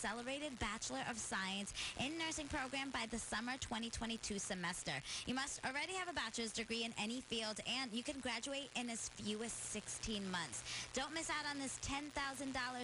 Accelerated Bachelor of Science in Nursing program by the summer 2022 semester. You must already have a bachelor's degree in any field, and you can graduate in as few as 16 months. Don't miss out on this $10,000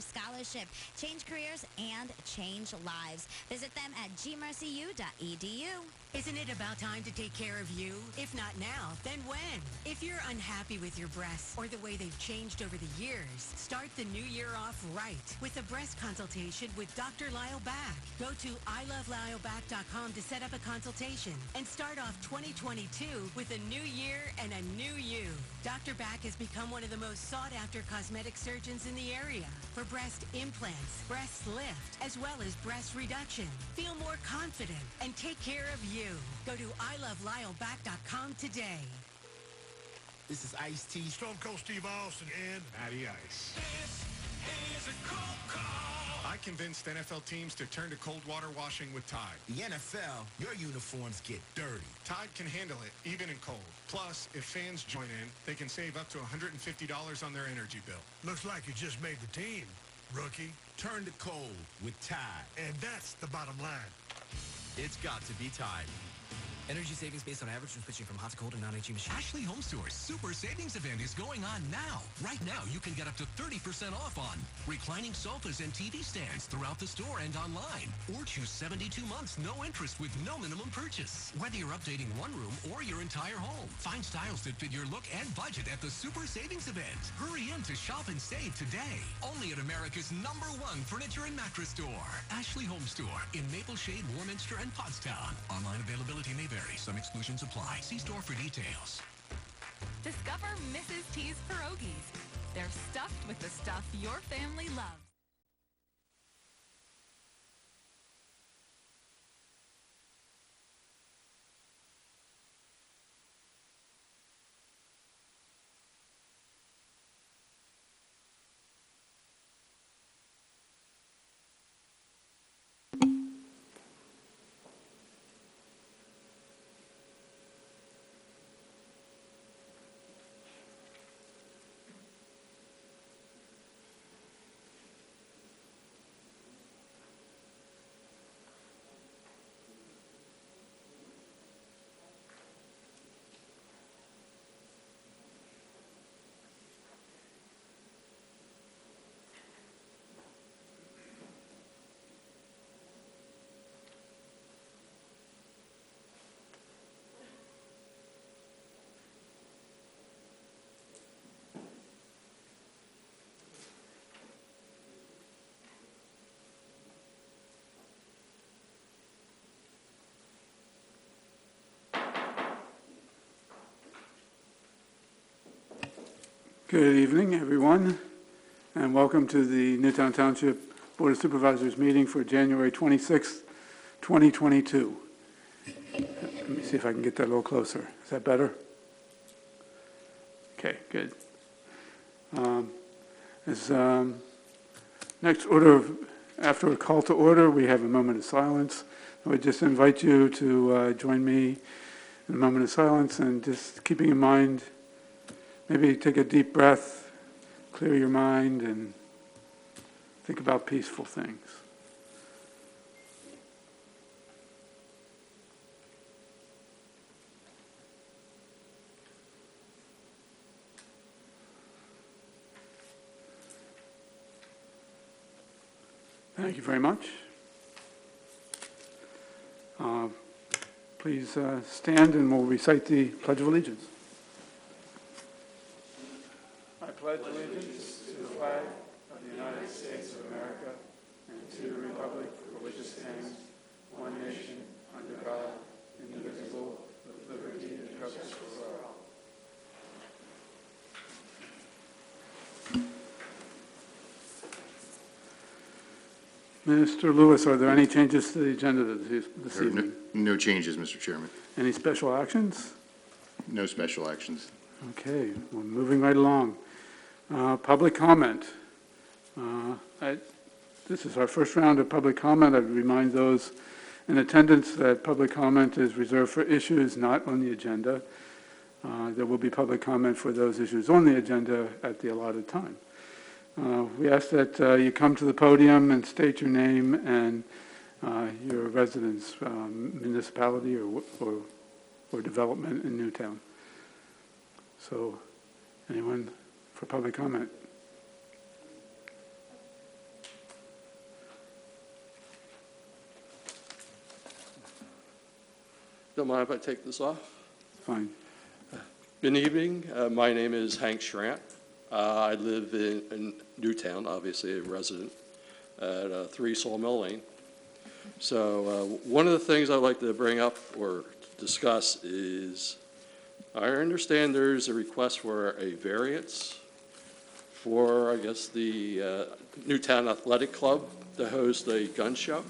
scholarship. Change careers and change lives. Visit them at gmercyu.edu. Isn't it about time to take care of you? If not now, then when? If you're unhappy with your breasts or the way they've changed over the years, start the new year off right with a breast consultation with Dr. Lyle Back. Go to ilovelylback.com to set up a consultation and start off 2022 with a new year and a new you. Dr. Back has become one of the most sought-after cosmetic surgeons in the area for breast implants, breast lift, as well as breast reduction. Feel more confident and take care of you. Go to ilovelylback.com today. This is Ice-T, Stone Cold Steve Austin, and Matty Ice. This is a cold call. I convinced NFL teams to turn to cold water washing with Tide. The NFL, your uniforms get dirty. Tide can handle it, even in cold. Plus, if fans join in, they can save up to $150 on their energy bill. looks like you just made the team, rookie. Turn to cold with Tide. And that's the bottom line. It's got to be Tide. Energy savings based on average when switching from hot to cold and non-HE machines. Ashley Home Store's Super Savings Event is going on now. Right now, you can get up to 30% off on reclining sofas and TV stands throughout the store and online. Or choose 72 months, no interest with no minimum purchase. Whether you're updating one room or your entire home, find styles that fit your look and budget at the Super Savings Event. Hurry in to shop and save today. Only at America's #1 furniture and mattress store. Ashley Home Store in Maple Shade, Warminster, and Pottstown. Online availability may vary. Some exclusions apply. See store for details. Discover Mrs. T's pierogies. They're stuffed with the stuff your family loves. Good evening, everyone, and welcome to the Newtown Township Board of Supervisors meeting for January 26th, 2022. Let me see if I can get that a little closer. Is that better? Okay, good. Next order, after a call to order, we have a moment of silence. I would just invite you to join me in a moment of silence, and just keeping in mind, maybe take a deep breath, clear your mind, and think about peaceful things. Thank you very much. Please stand and we'll recite the Pledge of Allegiance. I pledge allegiance to the flag of the United States of America and to the republic for which it stands, one nation, under God, indivisible, with liberty and justice for all. Mr. Lewis, are there any changes to the agenda this evening? No changes, Mr. Chairman. Any special actions? No special actions. Okay, we're moving right along. Public comment. This is our first round of public comment. I'd remind those in attendance that public comment is reserved for issues not on the agenda. There will be public comment for those issues on the agenda at the allotted time. We ask that you come to the podium and state your name and your residence, municipality or development in Newtown. So, anyone for public comment? Don't mind if I take this off? Fine. Good evening. My name is Hank Schrant. I live in Newtown, obviously a resident, at 3 Sawmill Lane. So one of the things I'd like to bring up or discuss is I understand there's a request for a variance for, I guess, the Newtown Athletic Club to host a gun show.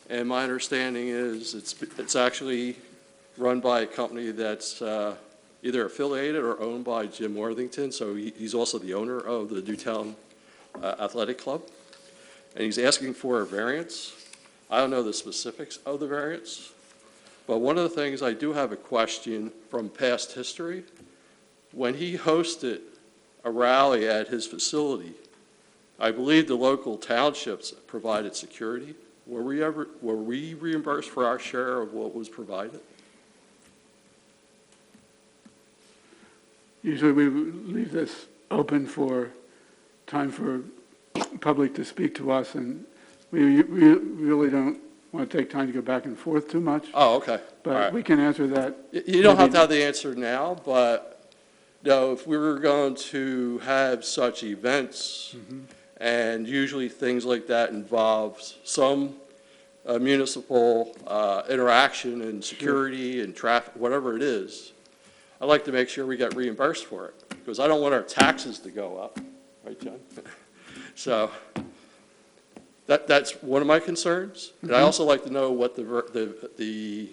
And my understanding is it's actually run by a company that's either affiliated or owned by Jim Worthington, so he's also the owner of the Newtown Athletic Club. And he's asking for a variance. I don't know the specifics of the variance, but one of the things I do have a question from past history. When he hosted a rally at his facility, I believe the local townships provided security. Were we reimbursed for our share of what was provided? Usually we leave this open for time for public to speak to us, and we really don't want to take time to go back and forth too much. Oh, okay. But All right. we can answer that. You don't have to have the answer now, but if we were going to have such events, and usually things like that involve some municipal interaction and security and traffic, whatever it is, I'd like to make sure we get reimbursed for it, because I don't want our taxes to go up, right, John? So that's one of my concerns. And I also like to know what the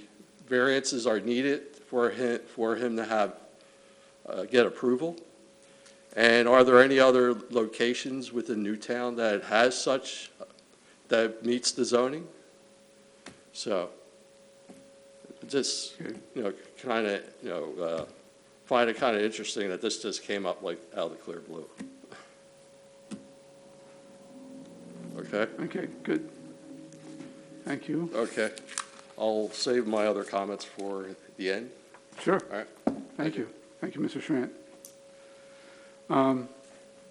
variances are needed for him to have get approval. And are there any other locations within Newtown that has such, that meets the zoning? So, just, kind of, find it kind of interesting that this just came up like out of the clear blue. Okay? Okay, good. Thank you. Okay. I'll save my other comments for the end. Sure. All right. Thank you. Thank you, Mr. Schrant.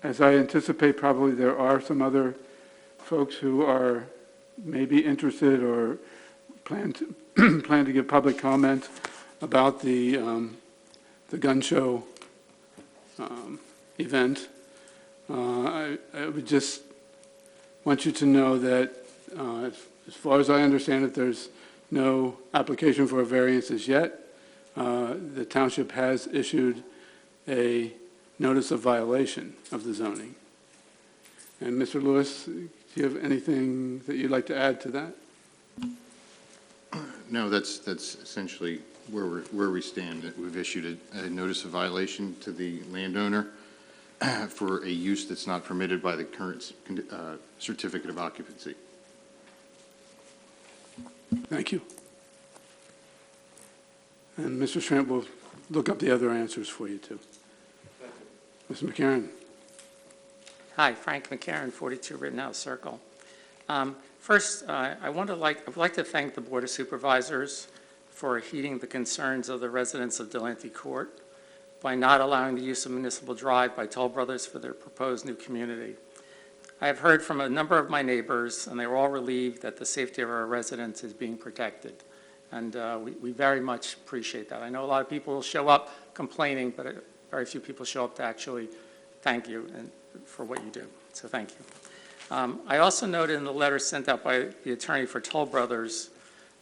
As I anticipate, probably there are some other folks who are maybe interested or plan to give public comment about the gun show event. I would just want you to know that as far as I understand it, there's no application for a variance as yet. The township has issued a notice of violation of the zoning. And Mr. Lewis, do you have anything that you'd like to add to that? No, that's essentially where we stand. We've issued a notice of violation to the landowner for a use that's not permitted by the current certificate of occupancy. Thank you. And Mr. Schrant will look up the other answers for you, too. Mr. McCarron. Hi, Frank McCarron, 42 Rittenhouse Circle. First, I would like to thank the Board of Supervisors for heeding the concerns of the residents of Delancey Court by not allowing the use of Municipal Drive by Toll Brothers for their proposed new community. I have heard from a number of my neighbors, and they were all relieved that the safety of our residents is being protected. And we very much appreciate that. I know a lot of people will show up complaining, but very few people show up to actually thank you for what you do. So thank you. I also noted in the letter sent out by the attorney for Toll Brothers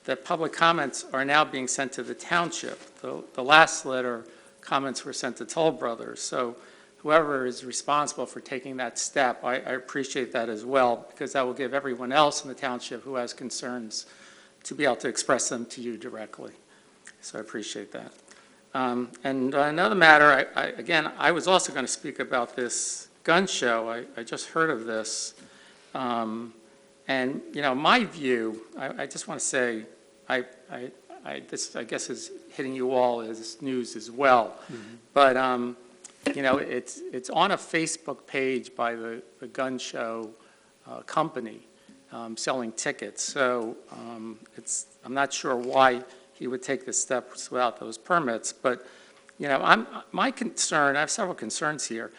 that public comments are now being sent to the township. The last letter, comments were sent to Toll Brothers. So whoever is responsible for taking that step, I appreciate that as well, because that will give everyone else in the township who has concerns to be able to express them to you directly. So I appreciate that. And another matter, I was also going to speak about this gun show. I just heard of this. And, my view, I just want to say, this, I guess, is hitting you all as news as well. Mm-hmm. But you know, it's on a Facebook page by the gun show company selling tickets. So I'm not sure why he would take this step without those permits. But, you know, my concern, I have several concerns here.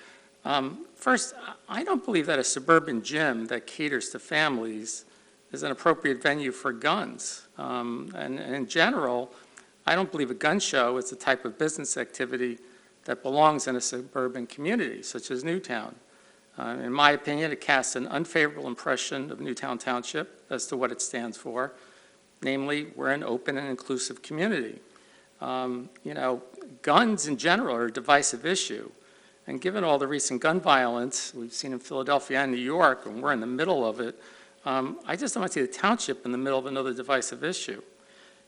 First, I don't believe that a suburban gym that caters to families is an appropriate venue for guns. And in general, I don't believe a gun show is the type of business activity that belongs in a suburban community, such as Newtown. In my opinion, it casts an unfavorable impression of Newtown Township as to what it stands for. Namely, we're an open and inclusive community. You know, guns in general are a divisive issue. And given all the recent gun violence we've seen in Philadelphia and New York, and we're in the middle of it, I just don't want to see the township in the middle of another divisive issue.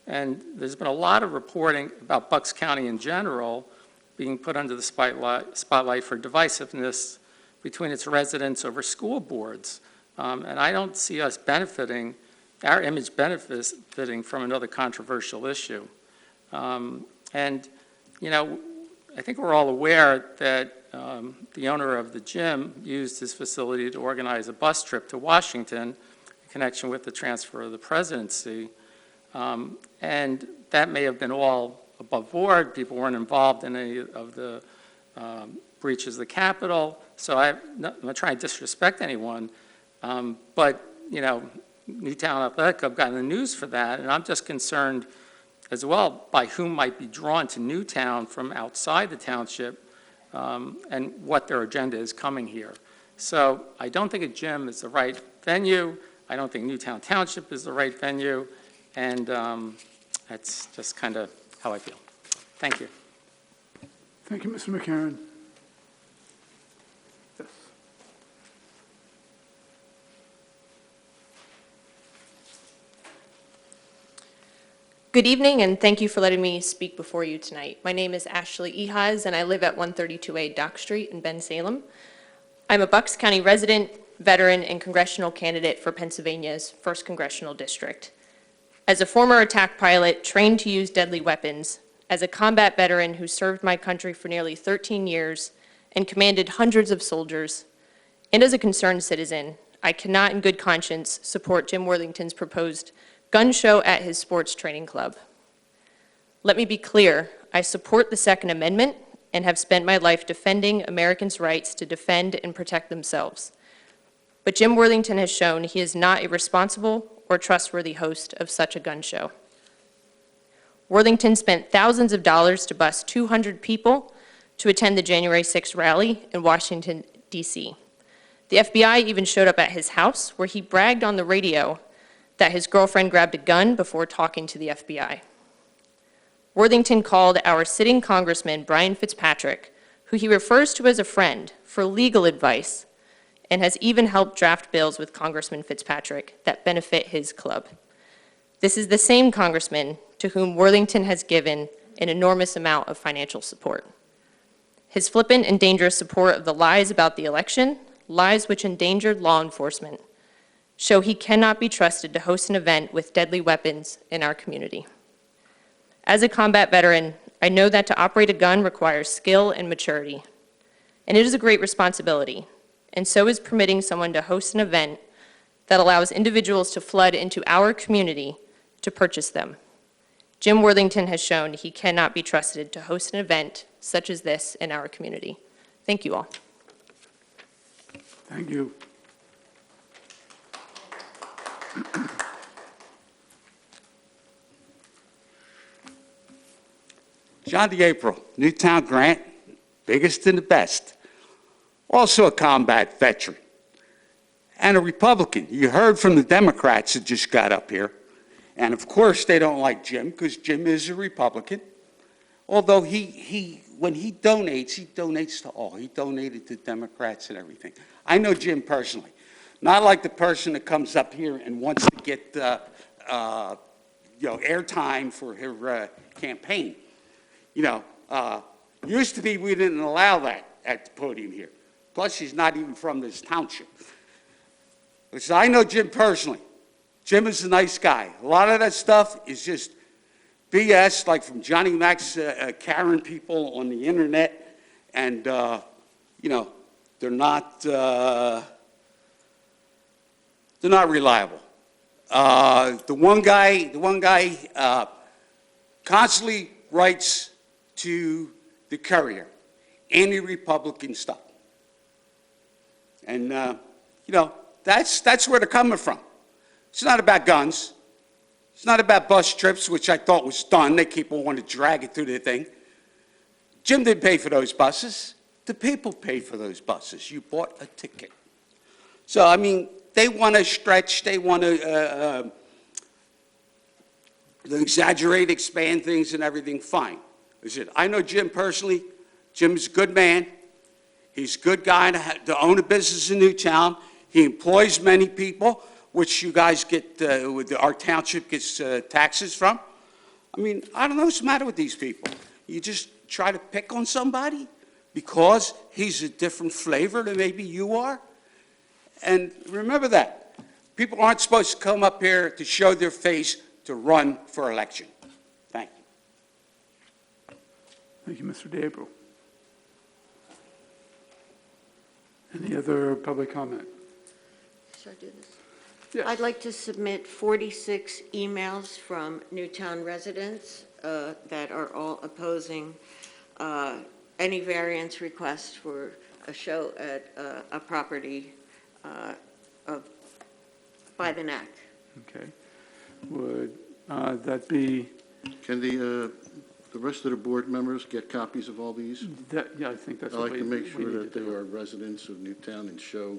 And there's been a lot of reporting about Bucks County in general being put under the spotlight for divisiveness between its residents over school boards. And I don't see us benefiting, our image benefiting from another controversial issue. And, you know, I think we're all aware that the owner of the gym used his facility to organize a bus trip to Washington in connection with the transfer of the presidency. And that may have been all above board. People weren't involved in any of the breaches of the Capitol. So I'm not trying to disrespect anyone. But, you know, Newtown Athletic Club got in the news for that. And I'm just concerned as well by whom might be drawn to Newtown from outside the township and what their agenda is coming here. So I don't think a gym is the right venue. I don't think Newtown Township is the right venue. And that's just kind of how I feel. Thank you. Thank you, Mr. McCarron. Yes. Good evening, and thank you for letting me speak before you tonight. My name is Ashley Ehaz, and I live at 132A Dock Street in Bensalem. I'm a Bucks County resident, veteran, and congressional candidate for Pennsylvania's 1st Congressional District. As a former attack pilot trained to use deadly weapons, as a combat veteran who served my country for nearly 13 years and commanded hundreds of soldiers, and as a concerned citizen, I cannot in good conscience support Jim Worthington's proposed gun show at his sports training club. Let me be clear, I support the Second Amendment and have spent my life defending Americans' rights to defend and protect themselves. But Jim Worthington has shown he is not a responsible or trustworthy host of such a gun show. Worthington spent thousands of dollars to bus 200 people to attend the January 6th rally in Washington, D.C. The FBI even showed up at his house, where he bragged on the radio that his girlfriend grabbed a gun before talking to the FBI. Worthington called our sitting Congressman, Brian Fitzpatrick, who he refers to as a friend, for legal advice, and has even helped draft bills with Congressman Fitzpatrick that benefit his club. This is the same congressman to whom Worthington has given an enormous amount of financial support. His flippant and dangerous support of the lies about the election, lies which endangered law enforcement, show he cannot be trusted to host an event with deadly weapons in our community. As a combat veteran, I know that to operate a gun requires skill and maturity, and it is a great responsibility, and so is permitting someone to host an event that allows individuals to flood into our community to purchase them. Jim Worthington has shown he cannot be trusted to host an event such as this in our community. Thank you all. Thank you. John DeApril, Newtown Grant, biggest and the best. Also a combat veteran and a Republican. You heard from the Democrats that just got up here. And of course they don't like Jim because Jim is a Republican. Although when he donates to all. He donated to Democrats and everything. I know Jim personally. Not like the person that comes up here and wants to get airtime for her campaign. Used to be we didn't allow that at the podium here. Plus, he's not even from this township. So I know Jim personally. Jim is a nice guy. A lot of that stuff is just BS, like from Johnny Mac's Karen people on the internet. and, you know, they're not reliable. The one guy constantly writes to the Courier, anti-Republican stuff. And, you know, that's where they're coming from. It's not about guns. It's not about bus trips, which I thought was done. They keep on wanting to drag it through the thing. Jim didn't pay for those buses. The people paid for those buses. You bought a ticket. So, I mean, they want to stretch. They want to exaggerate, expand things and everything. Fine. Listen, I know Jim personally. Jim's a good man. He's a good guy to own a business in Newtown. He employs many people, which you guys get, our township gets taxes from. I mean, I don't know what's the matter with these people. You just try to pick on somebody because he's a different flavor than maybe you are. And remember that. People aren't supposed to come up here to show their face to run for election. Thank you. Thank you, Mr. D'April. Any other public comment? Should I do this? Yes. I'd like to submit 46 emails from Newtown residents that are all opposing any variance request for a show at a property by the neck. Okay. Would that be? Can the rest of the board members get copies of all these? Yeah, I think that's I'd what like to make we sure need that to they do. are residents of Newtown and show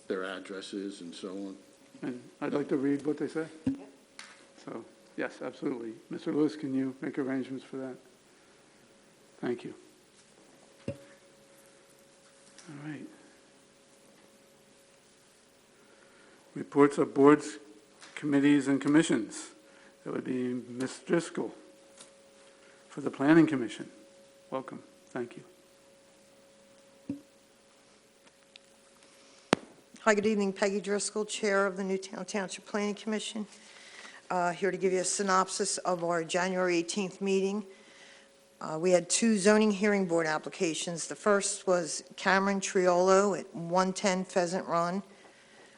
their addresses and so on. And I'd like to read what they say. So, yes, absolutely. Mr. Lewis, can you make arrangements for that? Thank you. All right. Reports of boards, committees, and commissions. That would be Ms. Driscoll for the Planning Commission. Welcome. Thank you. Hi, good evening. Peggy Driscoll, Chair of the Newtown Township Planning Commission. Here to give you a synopsis of our January 18th meeting. We had 2 zoning hearing board applications. The first was Cameron Triolo at 110 Pheasant Run.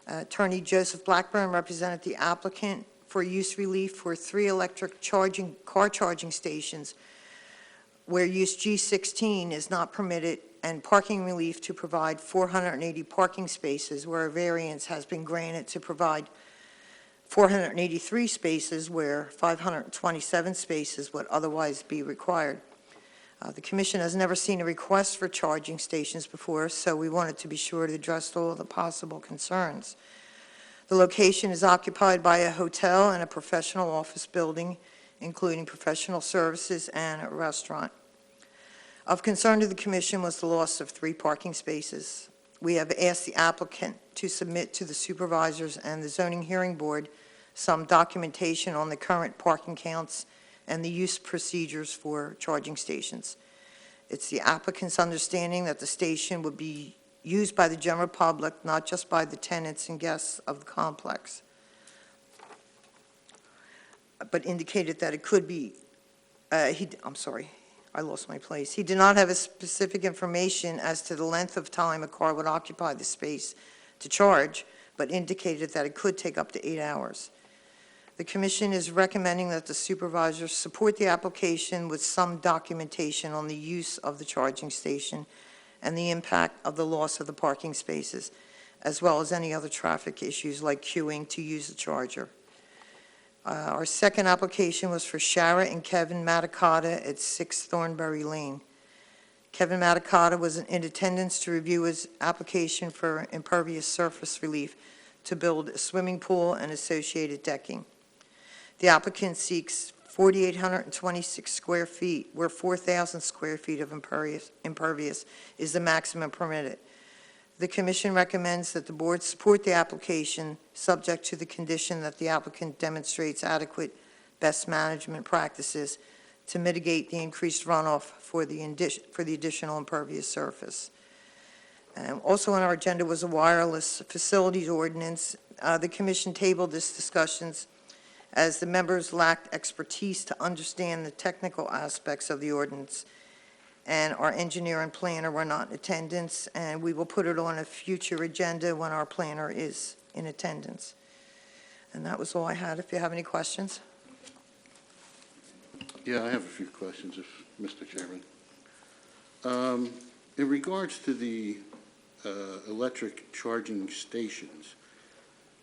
Attorney Joseph Blackburn represented the applicant for use relief for 3 electric car charging stations where use G16 is not permitted, and parking relief to provide 480 parking spaces where a variance has been granted to provide 483 spaces where 527 spaces would otherwise be required. The Commission has never seen a request for charging stations before, so we wanted to be sure to address all the possible concerns. The location is occupied by a hotel and a professional office building, including professional services and a restaurant. Of concern to the Commission was the loss of 3 parking spaces. We have asked the applicant to submit to the supervisors and the zoning hearing board some documentation on the current parking counts and the use procedures for charging stations. It's the applicant's understanding that the station would be used by the general public, not just by the tenants and guests of the complex, but indicated that it could be, I'm sorry, I lost my place. He did not have a specific information as to the length of time a car would occupy the space to charge, but indicated that it could take up to 8 hours. The Commission is recommending that the supervisors support the application with some documentation on the use of the charging station and the impact of the loss of the parking spaces, as well as any other traffic issues like queuing to use the charger. Our second application was for Shara and Kevin Matakata at 6 Thornbury Lane. Kevin Matakata was in attendance to review his application for impervious surface relief to build a swimming pool and associated decking. The applicant seeks 4,826 square feet, where 4,000 square feet of impervious is the maximum permitted. The Commission recommends that the board support the application, subject to the condition that the applicant demonstrates adequate best management practices to mitigate the increased runoff for the additional impervious surface. Also on our agenda was a wireless facilities ordinance. The Commission tabled this discussions as the members lacked expertise to understand the technical aspects of the ordinance, and our engineer and planner were not in attendance, and we will put it on a future agenda when our planner is in attendance. And that was all I had. If you have any questions. Yeah, I have a few questions, Mr. Chairman. In regards to the electric charging stations,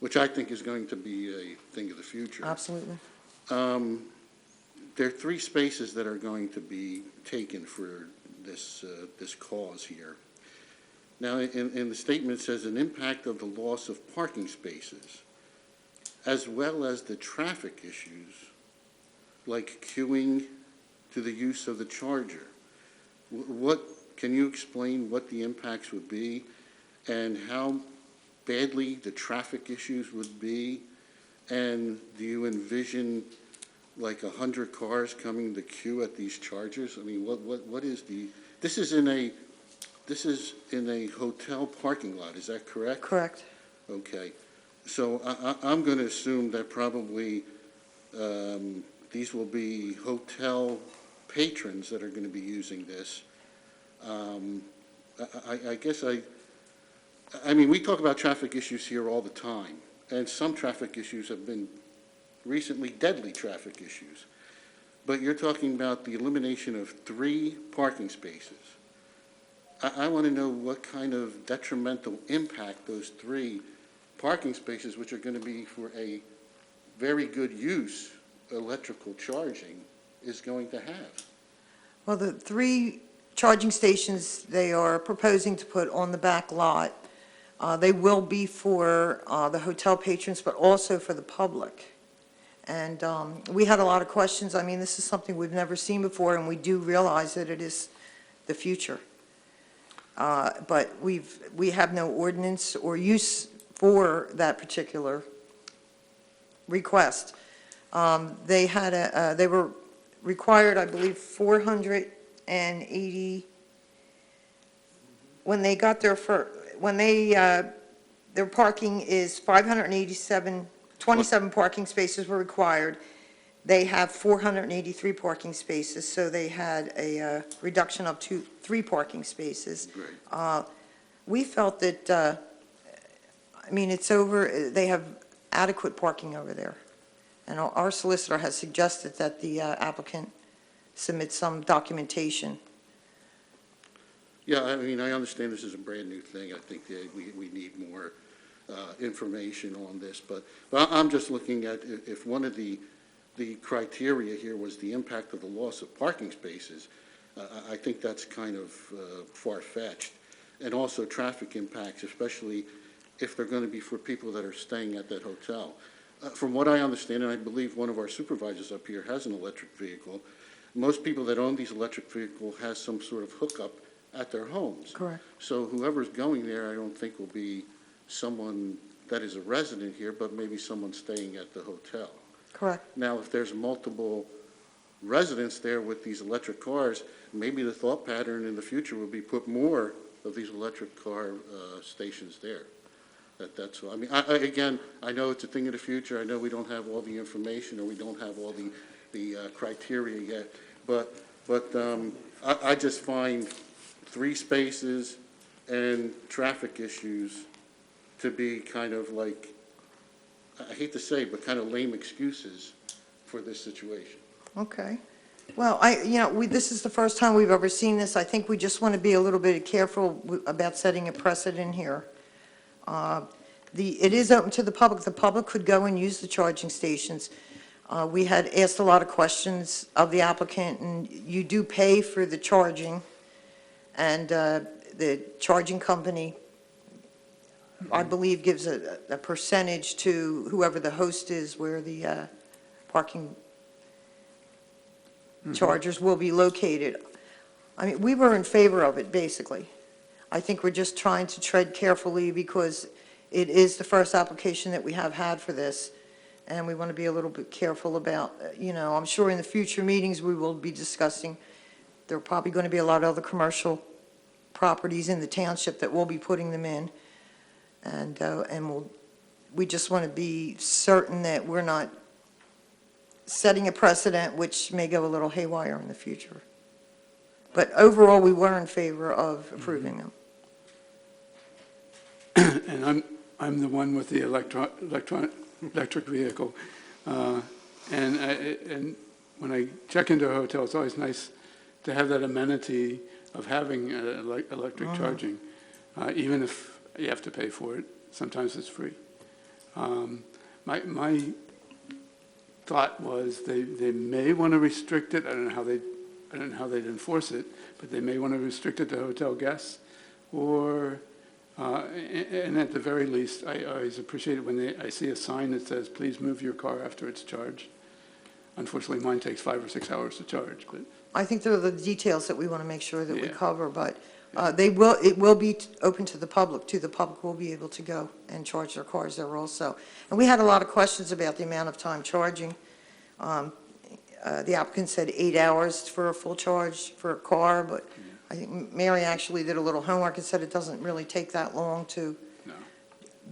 which I think is going to be a thing of the future. Absolutely. There are 3 spaces that are going to be taken for this cause here. Now, in the statement, it says an impact of the loss of parking spaces, as well as the traffic issues, like queuing to the use of the charger. Can you explain what the impacts would be and how badly the traffic issues would be? And do you envision like 100 cars coming to queue at these chargers? I mean, what is this is in a hotel parking lot, is that correct? Correct. Okay. So I'm going to assume that probably these will be hotel patrons that are going to be using this. I guess I mean, we talk about traffic issues here all the time, and some traffic issues have been recently deadly traffic issues. But you're talking about the elimination of 3 parking spaces. I want to know what kind of detrimental impact those 3 parking spaces, which are going to be for a very good use, electrical charging, is going to have. Well, the 3 charging stations they are proposing to put on the back lot, they will be for the hotel patrons, but also for the public. And we had a lot of questions. I mean, this is something we've never seen before, and we do realize that it is the future. But we have no ordinance or use for that particular request. They were required, I believe, 480, when they got their parking is 587, 27 parking spaces were required. They have 483 parking spaces, so they had a reduction of 3 parking spaces. Great. We felt that, I mean, they have adequate parking over there. And our solicitor has suggested that the applicant submit some documentation. Yeah, I mean, I understand this is a brand-new thing. I think that we need more information on this. But I'm just looking at if one of the criteria here was the impact of the loss of parking spaces, I think that's kind of far-fetched. And also traffic impacts, especially if they're going to be for people that are staying at that hotel. From what I understand, and I believe one of our supervisors up here has an electric vehicle, most people that own these electric vehicles has some sort of hookup at their homes. Correct. So whoever's going there, I don't think will be someone that is a resident here, but maybe someone staying at the hotel. Correct. Now, if there's multiple residents there with these electric cars, maybe the thought pattern in the future will be put more of these electric car stations there. That's all. I mean, again, I know it's a thing of the future. I know we don't have all the information or we don't have all the criteria yet. But I just find 3 spaces and traffic issues to be kind of like, I hate to say, but kind of lame excuses for this situation. Okay. Well, this is the first time we've ever seen this. I think we just want to be a little bit careful about setting a precedent here. It is open to the public. The public could go and use the charging stations. We had asked a lot of questions of the applicant, and you do pay for the charging, and the charging company, I believe, gives a percentage to whoever the host is where the parking chargers will be located. I mean, we were in favor of it, basically. I think we're just trying to tread carefully because it is the first application that we have had for this, and we want to be a little bit careful about, I'm sure in the future meetings we will be discussing, there are probably going to be a lot of other commercial properties in the township that we'll be putting them in, and we just want to be certain that we're not setting a precedent which may go a little haywire in the future. But overall, we were in favor of approving them. And I'm the one with the electric vehicle. And when I check into a hotel, it's always nice to have that amenity of having electric charging, even if you have to pay for it. Sometimes it's free. My thought was they may want to restrict it. I don't know how they'd enforce it, but they may want to restrict it to hotel guests, or and at the very least, I always appreciate it when I see a sign that says, "Please move your car after it's charged." Unfortunately, mine takes 5 or 6 hours to charge, but. I think there are the details that we want to make sure that we cover, but it will be open to the public, too. The public will be able to go and charge their cars there also. And we had a lot of questions about the amount of time charging. The applicant said 8 hours for a full charge for a car, but I think Mary actually did a little homework and said it doesn't really take that long to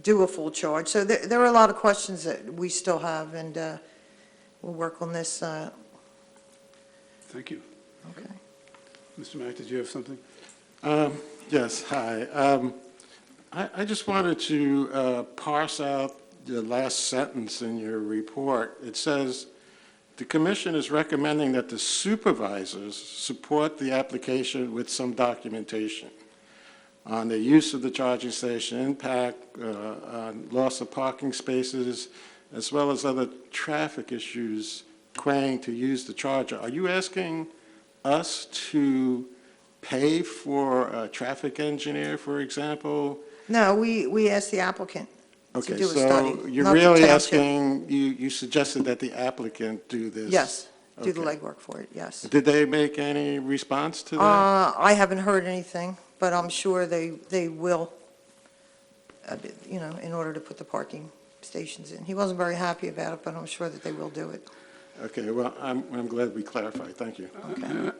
do a full charge. So there are a lot of questions that we still have, and we'll work on this. Thank you. Okay. Mr. Mack, did you have something? Yes, hi. I just wanted to parse out the last sentence in your report. It says, the commission is recommending that the supervisors support the application with some documentation on the use of the charging station, impact on loss of parking spaces, as well as other traffic issues requiring to use the charger. Are you asking us to pay for a traffic engineer, for example? No, we asked the applicant to do a study. So you're not the really township. asking, you suggested that the applicant do this? Yes, do the Okay. legwork for it, yes. Did they make any response to that? I haven't heard anything, but I'm sure they will, in order to put the parking stations in. He wasn't very happy about it, but I'm sure that they will do it. Okay, well, I'm glad we clarified. Thank you.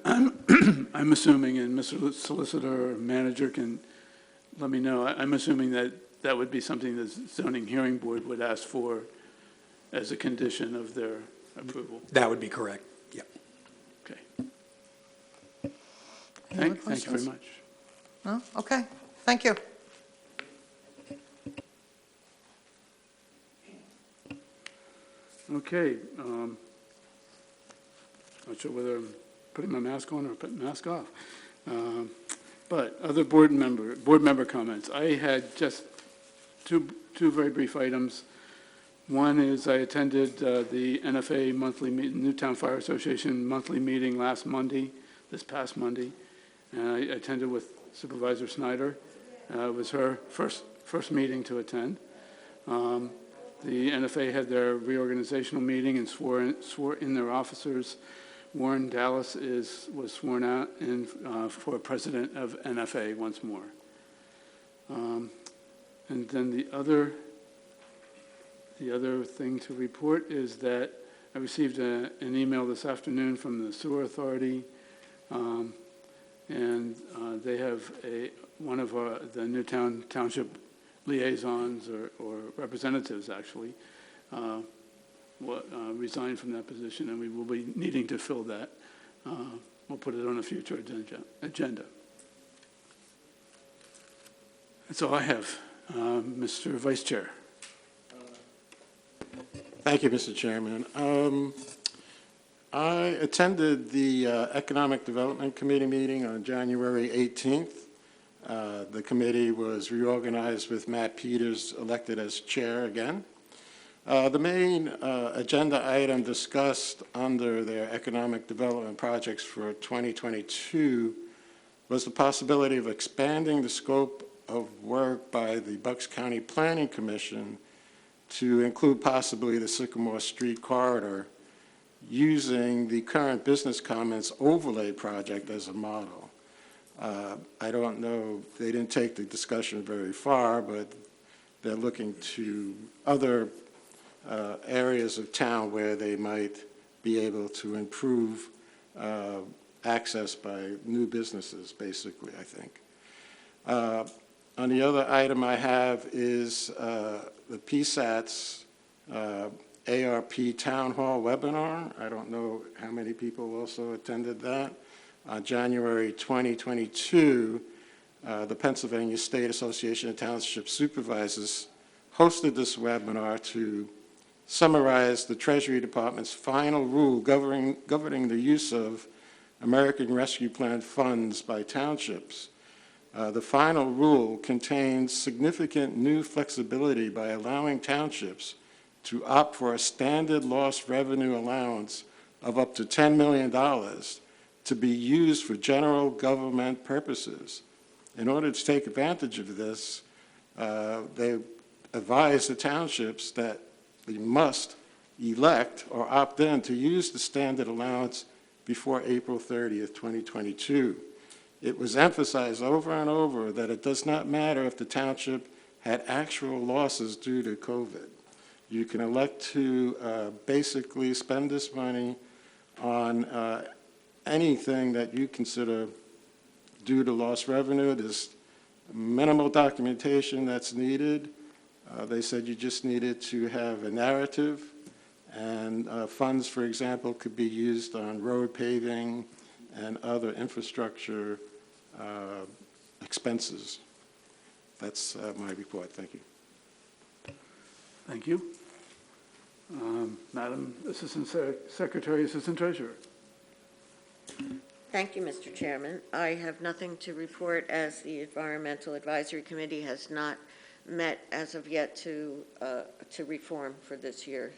I'm assuming, and Mr. Solicitor or Manager can let me know, I'm assuming that that would be something the zoning hearing board would ask for as a condition of their approval. That would be correct, yeah. Okay. Any other Thank you very questions? much. No? Okay, thank you. Okay. Not sure whether I'm putting my mask on or putting the mask off. But other board member comments. I had just two very brief items. One is I attended the NFA monthly meeting, Newtown Fire Association monthly meeting this past Monday, and I attended with Supervisor Snyder. It was her first meeting to attend. The NFA had their reorganizational meeting and swore in their officers. Warren Dallas was sworn out for president of NFA once more. And then the other thing to report is that I received an email this afternoon from the Sewer Authority, and they have one of the Newtown Township liaisons or representatives actually resigned from that position, and we will be needing to fill that. We'll put it on a future agenda. That's all I have. Mr. Vice Chair. Thank you, Mr. Chairman. I attended the Economic Development Committee meeting on January 18th. The committee was reorganized with Matt Peters elected as chair again. The main agenda item discussed under their economic development projects for 2022 was the possibility of expanding the scope of work by the Bucks County Planning Commission to include possibly the Sycamore Street corridor using the current Business Commons overlay project as a model. I don't know, they didn't take the discussion very far, but they're looking to other areas of town where they might be able to improve access by new businesses, basically, I think. On the other item I have is the PSAT's ARP Town Hall webinar. I don't know how many people also attended that. on January 2022, the Pennsylvania State Association of Township Supervisors hosted this webinar to summarize the Treasury Department's final rule governing the use of American Rescue Plan funds by townships. The final rule contains significant new flexibility by allowing townships to opt for a standard lost revenue allowance of up to $10 million to be used for general government purposes. In order to take advantage of this, they advise the townships that they must elect or opt in to use the standard allowance before April 30th, 2022. It was emphasized over and over that it does not matter if the township had actual losses due to COVID. You can elect to basically spend this money on anything that you consider due to lost revenue. There's minimal documentation that's needed. They said you just needed to have a narrative, and funds, for example, could be used on road paving and other infrastructure expenses. That's my report. Thank you. Thank you. Madam Assistant Secretary, Assistant Treasurer. Thank you, Mr. Chairman. I have nothing to report as the Environmental Advisory Committee has not met as of yet to reform for this year.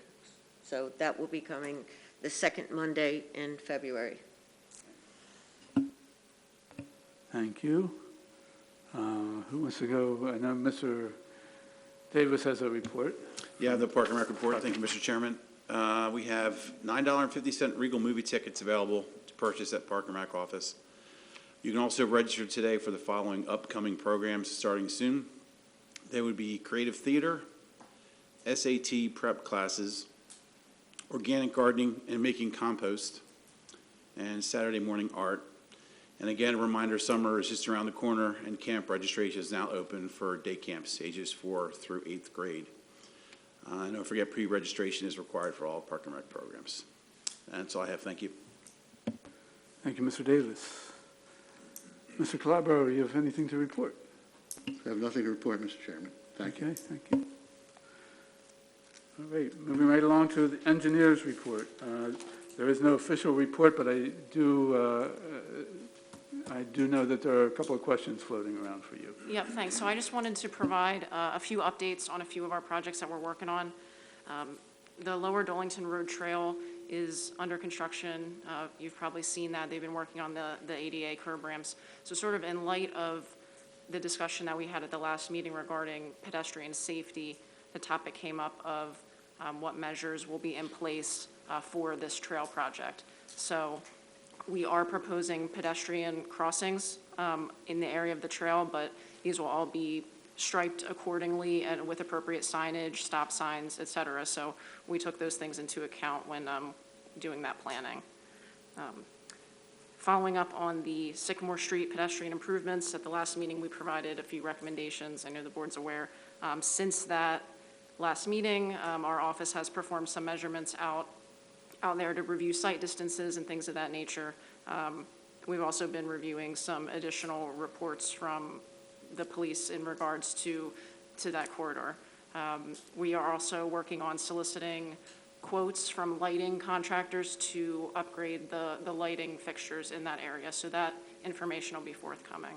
So that will be coming the second Monday in February. Thank you. Who wants to go? I know Mr. Davis has a report. Yeah, the Park and Rec report. Thank you, Mr. Chairman. We have $9.50 Regal movie tickets available to purchase at Park and Rec office. You can also register today for the following upcoming programs starting soon. There would be creative theater, SAT prep classes, organic gardening and making compost, and Saturday morning art. And again, a reminder, summer is just around the corner, and camp registration is now open for day camps, ages 4 through 8th grade. And don't forget, pre-registration is required for all Park and Rec programs. And that's all I have. Thank you. Thank you, Mr. Davis. Mr. Calabro, you have anything to report? I have nothing to report, Mr. Chairman. Thank you. Okay, thank you. All right, moving right along to the engineer's report. There is no official report, but I do know that there are a couple of questions floating around for you. Yep, thanks. So I just wanted to provide a few updates on a few of our projects that we're working on. The Lower Dolington Road Trail is under construction. You've probably seen that. They've been working on the ADA curb ramps. So sort of in light of the discussion that we had at the last meeting regarding pedestrian safety, the topic came up of what measures will be in place for this trail project. So we are proposing pedestrian crossings in the area of the trail, but these will all be striped accordingly and with appropriate signage, stop signs, et cetera. So we took those things into account when doing that planning. Following up on the Sycamore Street pedestrian improvements, at the last meeting we provided a few recommendations. I know the board's aware. Since that last meeting, our office has performed some measurements out there to review site distances and things of that nature. We've also been reviewing some additional reports from the police in regards to that corridor. We are also working on soliciting quotes from lighting contractors to upgrade the lighting fixtures in that area, so that information will be forthcoming.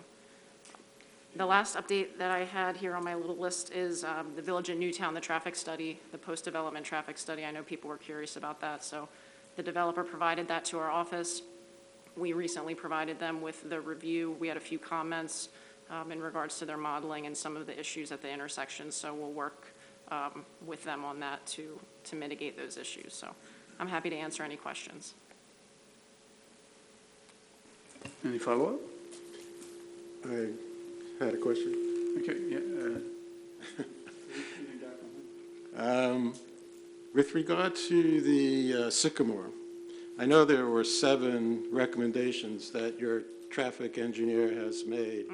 The last update that I had here on my little list is the Village in Newtown, the traffic study, the post-development traffic study. I know people were curious about that, so the developer provided that to our office. We recently provided them with the review. We had a few comments in regards to their modeling and some of the issues at the intersections, so we'll work with them on that to mitigate those issues. So I'm happy to answer any questions. Any follow-up? I had a question. Okay, yeah. With regard to the Sycamore, I know there were 7 recommendations that your traffic engineer has made.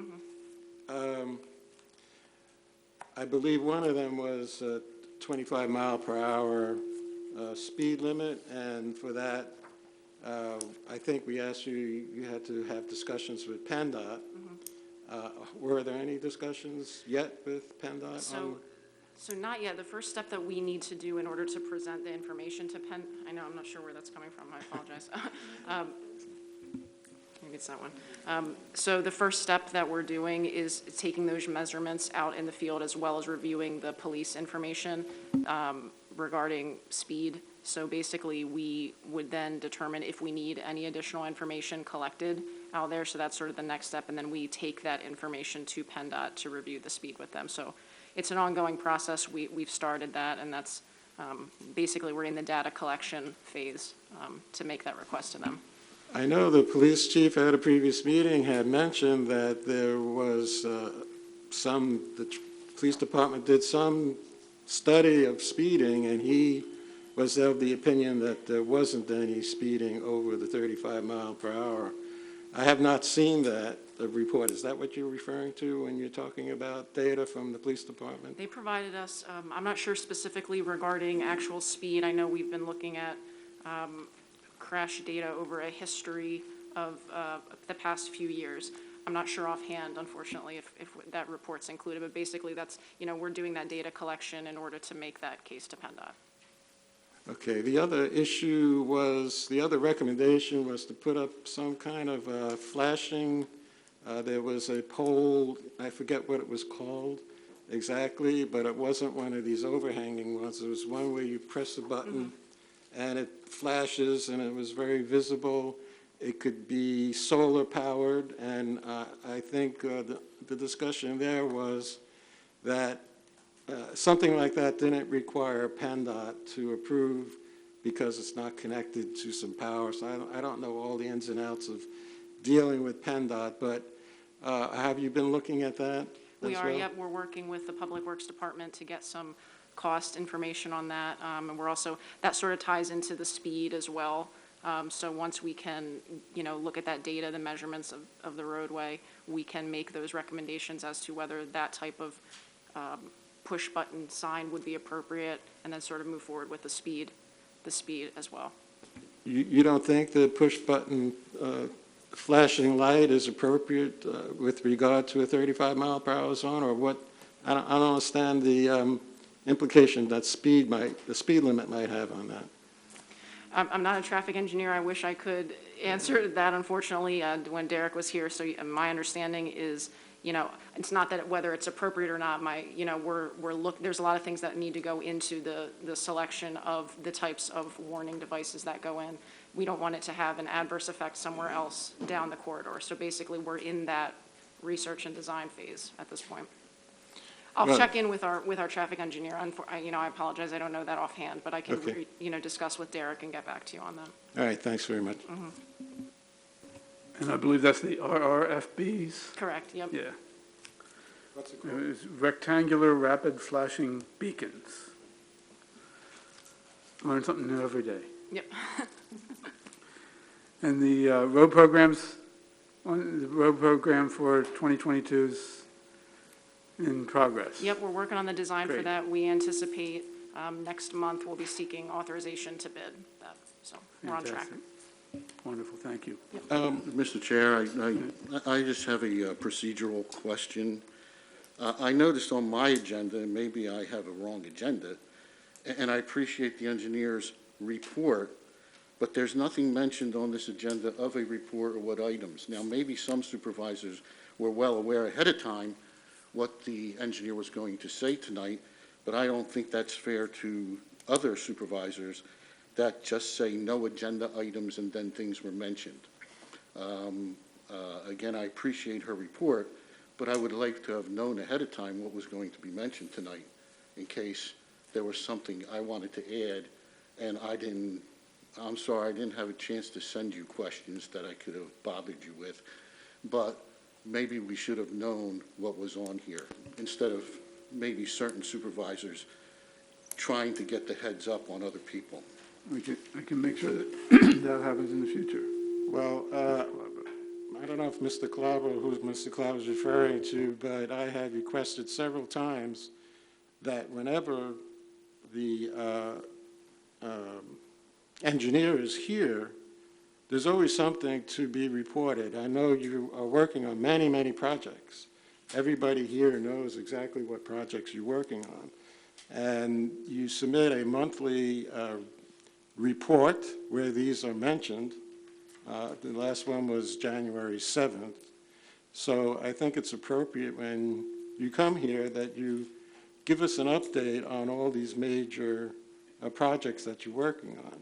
I believe one of them was a 25-mile-per-hour speed limit, and for that, I think we asked you, you had to have discussions with PennDOT. Were there any discussions yet with PennDOT? So not yet. The first step that we need to do in order to present the information to I know, I'm not sure where that's coming from. I apologize. Maybe it's that one. So the first step that we're doing is taking those measurements out in the field as well as reviewing the police information regarding speed. So basically, we would then determine if we need any additional information collected out there. So that's sort of the next step. And then we take that information to PennDOT to review the speed with them. So it's an ongoing process. We've started that, and that's basically we're in the data collection phase to make that request to them. I know the police chief at a previous meeting had mentioned that there was the police department did some study of speeding, and he was of the opinion that there wasn't any speeding over the 35 mile per hour. I have not seen that report. Is that what you're referring to when you're talking about data from the police department? They provided us, I'm not sure specifically regarding actual speed. I know we've been looking at crash data over a history of the past few years. I'm not sure offhand, unfortunately, if that report's included, but basically that's, we're doing that data collection in order to make that case to PennDOT. Okay, the other issue was, the other recommendation was to put up some kind of flashing, there was a pole, I forget what it was called exactly, but it wasn't one of these overhanging ones. It was one where you press a button and it flashes, and it was very visible. It could be solar powered, and I think the discussion there was that something like that didn't require PennDOT to approve because it's not connected to some power. So I don't know all the ins and outs of dealing with PennDOT, but have you been looking at that? We are, yep. We're working with the Public Works Department to get some cost information on that. And we're also, that sort of ties into the speed as well. So once we can, look at that data, the measurements of the roadway, we can make those recommendations as to whether that type of push button sign would be appropriate, and then sort of move forward with the speed as well. You don't think the push button flashing light is appropriate with regard to a 35 mile per hour zone, or what? I don't understand the implication that the speed limit might have on that. I'm not a traffic engineer. I wish I could answer that, unfortunately, when Derek was here. So my understanding is, it's not that whether it's appropriate or not. There's a lot of things that need to go into the selection of the types of warning devices that go in. We don't want it to have an adverse effect somewhere else down the corridor. So basically, we're in that research and design phase at this point. I'll check in with our traffic engineer. I apologize, I don't know that offhand, but I can, discuss with Derek and get back to you on that. All right, thanks very much. And I believe that's the RRFBs? Correct, yep. Yeah. What's it called? It's rectangular rapid flashing beacons. Learn something new every day. Yep. And the road programs, the road program for 2022's in progress. Yep, we're working on the design for Great. that. We anticipate next month we'll be seeking authorization to bid that. So we're on track. Wonderful, thank you. Yep. Mr. Chair, I just have a procedural question. I noticed on my agenda, and maybe I have a wrong agenda, and I appreciate the engineer's report, but there's nothing mentioned on this agenda of a report or what items. Now, maybe some supervisors were well aware ahead of time what the engineer was going to say tonight, but I don't think that's fair to other supervisors that just say no agenda items and then things were mentioned. Again, I appreciate her report, but I would like to have known ahead of time what was going to be mentioned tonight in case there was something I wanted to add and I'm sorry, I didn't have a chance to send you questions that I could have bothered you with, but maybe we should have known what was on here instead of maybe certain supervisors trying to get the heads up on other people. I can make sure that that happens in the future. Well, I don't know if Mr. Calabro, who Mr. Calabro is referring to, but I had requested several times that whenever the engineer is here, there's always something to be reported. I know you are working on many, many projects. Everybody here knows exactly what projects you're working on. And you submit a monthly report where these are mentioned. The last one was January 7th. So I think it's appropriate when you come here that you give us an update on all these major projects that you're working on.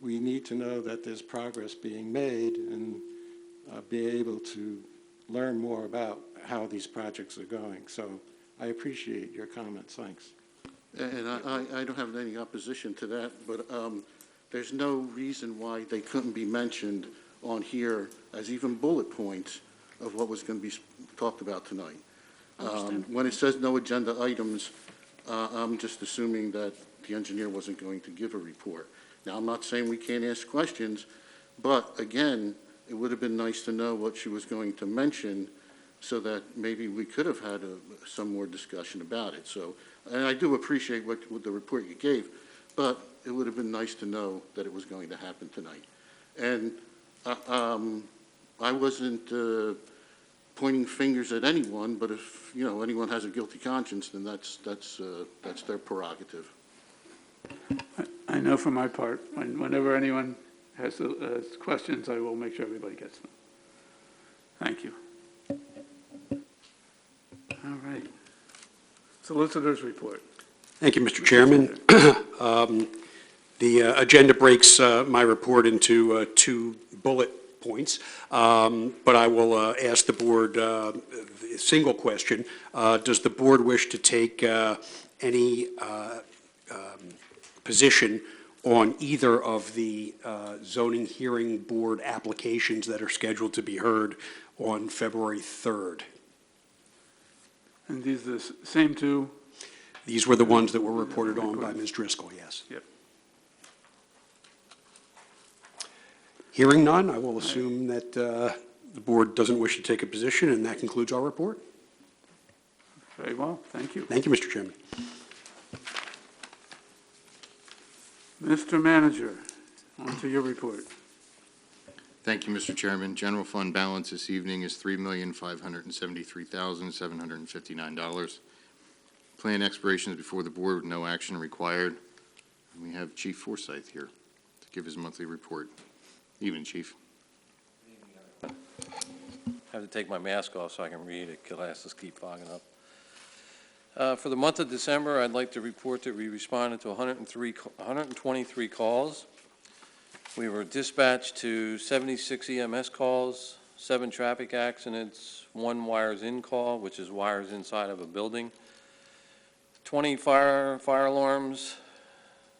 We need to know that there's progress being made and be able to learn more about how these projects are going. So I appreciate your comments. Thanks. And I don't have any opposition to that, but there's no reason why they couldn't be mentioned on here as even bullet points of what was going to be talked about tonight. When it says no agenda items, I'm just assuming that the engineer wasn't going to give a report. Now, I'm not saying we can't ask questions, but again, it would have been nice to know what she was going to mention so that maybe we could have had some more discussion about it. So, and I do appreciate what the report you gave, but it would have been nice to know that it was going to happen tonight. And I wasn't pointing fingers at anyone, but if anyone has a guilty conscience, then that's their prerogative. I know for my part, whenever anyone has questions, I will make sure everybody gets them. Thank you. All right. Solicitor's report. Thank you, Mr. Chairman. The agenda breaks my report into 2 bullet points, but I will ask the board a single question. Does the board wish to take any position on either of the zoning hearing board applications that are scheduled to be heard on February 3rd? And these are the same 2? These were the ones that were reported on by Ms. Driscoll, yes. Yep. Hearing none, I will assume that the board doesn't wish to take a position, and that concludes our report. Very well. Thank you. Thank you, Mr. Chairman. Mr. Manager, on to your report. Thank you, Mr. Chairman. General fund balance this evening is $3,573,759. Plan expirations before the board with no action required. And we have Chief Forsyth here to give his monthly report. Evening, Chief. I have to take my mask off so I can read it. Glasses keep fogging up. For the month of December, I'd like to report that we responded to 123 calls. We were dispatched to 76 EMS calls, 7 traffic accidents, 1 wires in call, which is wires inside of a building, 20 fire alarms,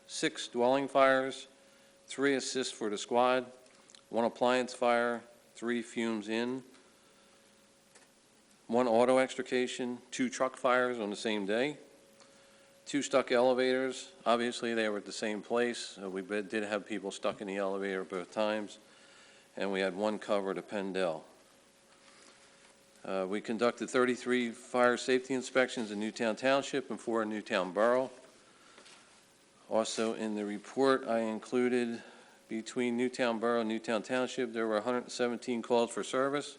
6 dwelling fires, 3 assists for the squad, 1 appliance fire, 3 fumes in, 1 auto extrication, 2 truck fires on the same day, 2 stuck elevators. Obviously, they were at the same place. We did have people stuck in the elevator both times, and we had 1 cover to Pendel. We conducted 33 fire safety inspections in Newtown Township and 4 in Newtown Borough. Also in the report, I included between Newtown Borough and Newtown Township, there were 117 calls for service.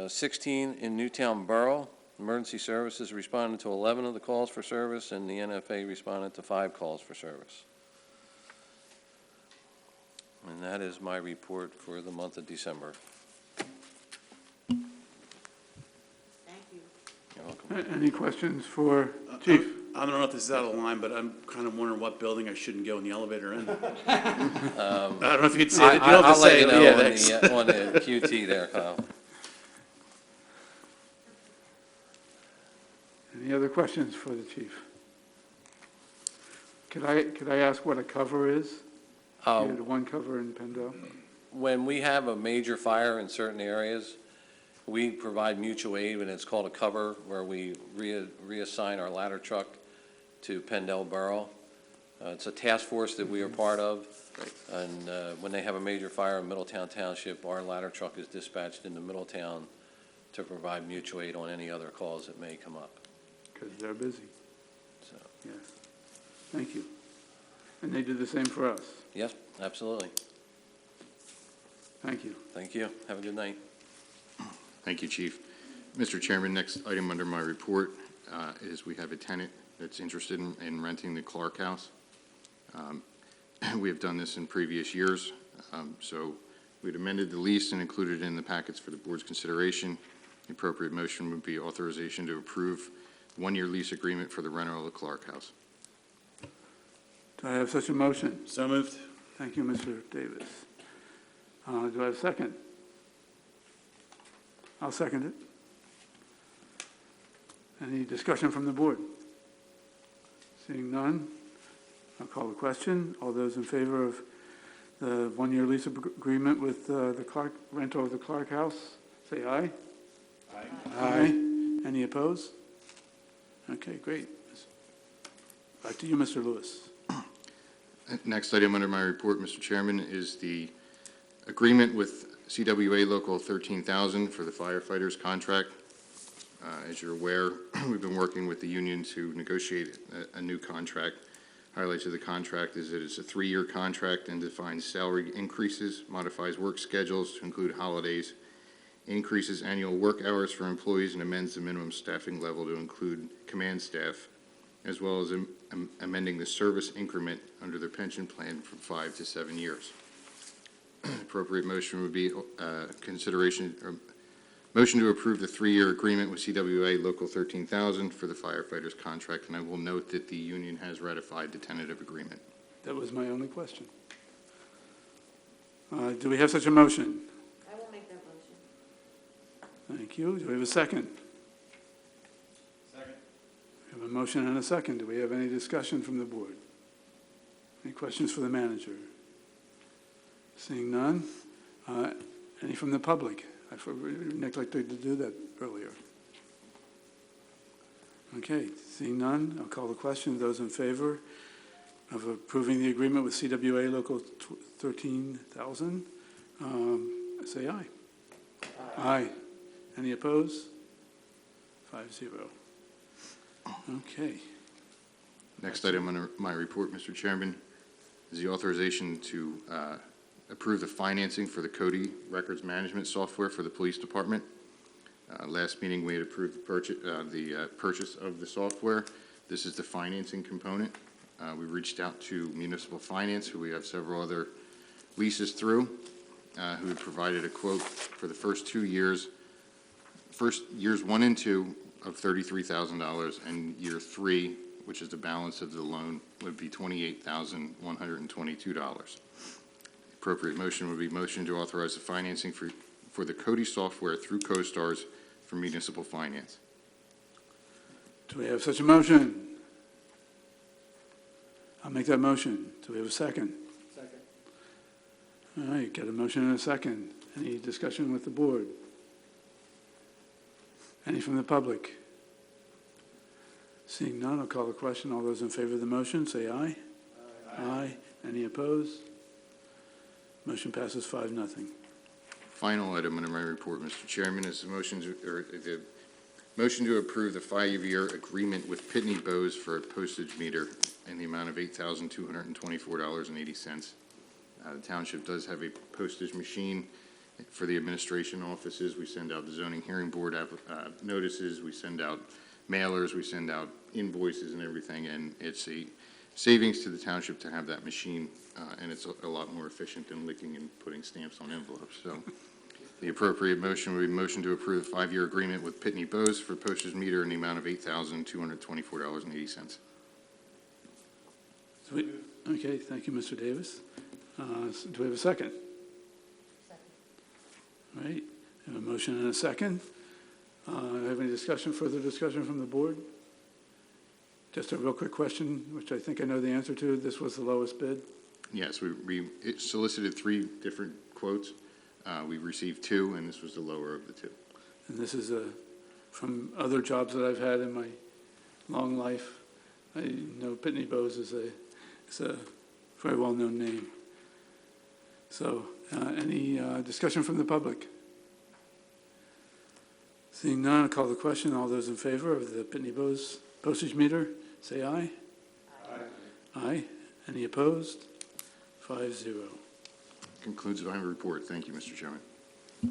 16 in Newtown Borough. Emergency services responded to 11 of the calls for service, and the NFA responded to 5 calls for service. And that is my report for the month of December. Thank you. You're welcome. Any questions for Chief? I don't know if this is out of line, but I'm kind of wondering what building I shouldn't go in the elevator in. I don't know if you could say it. You don't have to say it. Yeah, thanks. On the QT there, Kyle. Any other questions for the chief? Could I ask what a cover is? You had 1 cover in Pendel. When we have a major fire in certain areas, we provide mutual aid, and it's called a cover, where we reassign our ladder truck to Pendel Borough. It's a task force that we are part of, and when they have a major fire in Middletown Township, our ladder truck is dispatched into Middletown to provide mutual aid on any other calls that may come up. Because they're busy. So. Yes. Thank you. And they do the same for us. Yes, absolutely. Thank you. Thank you. Have a good night. Thank you, Chief. Mr. Chairman, next item under my report is we have a tenant that's interested in renting the Clark House. We have done this in previous years, so we'd amended the lease and included it in the packets for the board's consideration. The appropriate motion would be authorization to approve one-year lease agreement for the rental of the Clark House. Do I have such a motion? So moved. Thank you, Mr. Davis. Do I have a second? I'll second it. Any discussion from the board? Seeing none, I'll call the question. All those in favor of the one-year lease agreement with the Clark, rental of the Clark House, say aye. Aye. Aye. Any opposed? Okay, great. Back to you, Mr. Lewis. Next item under my report, Mr. Chairman, is the agreement with CWA Local 13,000 for the firefighters contract. As you're aware, we've been working with the union to negotiate a new contract. Highlights of the contract is that it's a 3-year contract and defines salary increases, modifies work schedules to include holidays, increases annual work hours for employees, and amends the minimum staffing level to include command staff, as well as amending the service increment under their pension plan from 5 to 7 years. Appropriate motion would be motion to approve the 3-year agreement with CWA Local 13,000 for the firefighters contract, and I will note that the union has ratified the tentative agreement. That was my only question. Do we have such a motion? I will make that motion. Thank you. Do we have a second? Second. We have a motion and a second. Do we have any discussion from the board? Any questions for the manager? Seeing none. Any from the public? I neglected to do that earlier. Okay, seeing none, I'll call the question. Those in favor of approving the agreement with CWA Local 13,000, say aye. Aye. Any opposed? 5-0. Okay. Next item under my report, Mr. Chairman, is the authorization to approve the financing for the Cody records management software for the police department. Last meeting, we had approved the purchase of the software. This is the financing component. We reached out to Municipal Finance, who we have several other leases through, who had provided a quote for the first years 1 and 2 of $33,000, and year 3, which is the balance of the loan, would be $28,122. Appropriate motion would be motion to authorize the financing for the Cody software through CoStars for municipal finance. Do we have such a motion? I'll make that motion. Do we have a second? Second. All right, got a motion and a second. Any discussion with the board? Any from the public? Seeing none, I'll call the question. All those in favor of the motion, say aye. Aye. Any opposed? Motion passes 5-0. Final item under my report, Mr. Chairman, is the motion to approve the 5-year agreement with Pitney Bowes for a postage meter in the amount of $8,224.80. The township does have a postage machine for the administration offices. We send out the zoning hearing board notices, we send out mailers, we send out invoices and everything, and it's a savings to the township to have that machine, and it's a lot more efficient than licking and putting stamps on envelopes. So the appropriate motion would be motion to approve the 5-year agreement with Pitney Bowes for postage meter in the amount of $8,224.80. Okay, thank you, Mr. Davis. Do we have a second? Second. All right, we have a motion and a second. Have any further discussion from the board? Just a real quick question, which I think I know the answer to. This was the lowest bid? Yes, we solicited 3 different quotes. We received 2, and this was the lower of the 2. And this is from other jobs that I've had in my long life. I know Pitney Bowes is a very well-known name. So any discussion from the public? Seeing none, I'll call the question. All those in favor of the Pitney Bowes postage meter, say aye. Aye. Aye. Any opposed? 5-0. concludes my report. Thank you, Mr. Chairman.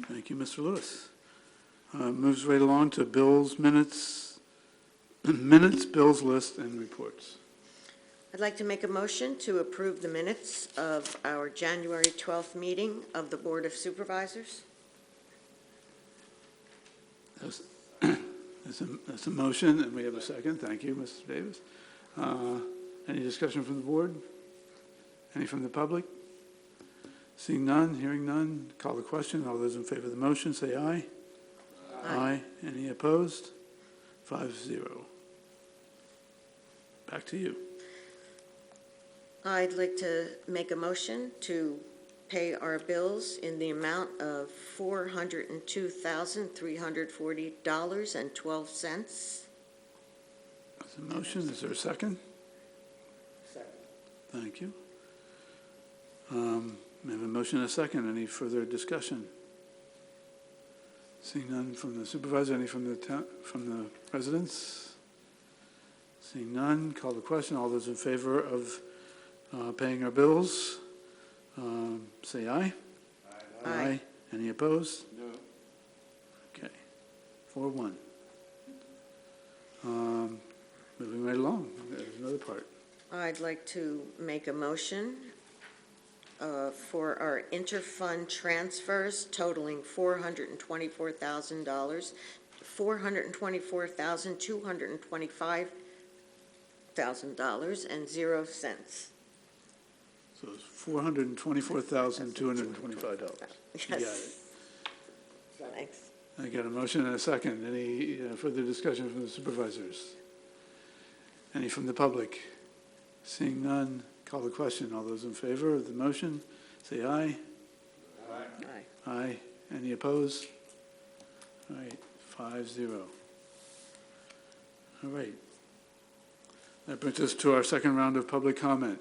Thank you, Mr. Lewis. Moves right along to bills, minutes, bills, list, and reports. I'd like to make a motion to approve the minutes of our January 12th meeting of the Board of Supervisors. That's a motion, and we have a second. Thank you, Mrs. Davis. Any discussion from the board? Any from the public? Seeing none, hearing none, call the question. All those in favor of the motion, say aye. Aye. Any opposed? 5-0. Back to you. I'd like to make a motion to pay our bills in the amount of $402,340.12. That's a motion. Is there a second? Second. Thank you. We have a motion and a second. Any further discussion? Seeing none from the supervisor, any from the residents? Seeing none, call the question. All those in favor of paying our bills, say aye. Aye. Any opposed? No. Okay. 4-1. Moving right along. There's another part. I'd like to make a motion for our interfund transfers totaling $424,000, $424,225,000.00. So it's $424,225. You got it. Thanks. I got a motion and a second. Any further discussion from the supervisors? Any from the public? Seeing none, call the question. All those in favor of the motion, say aye. Aye. Aye. Any opposed? All right, 5-0. All right. That brings us to our second round of public comment.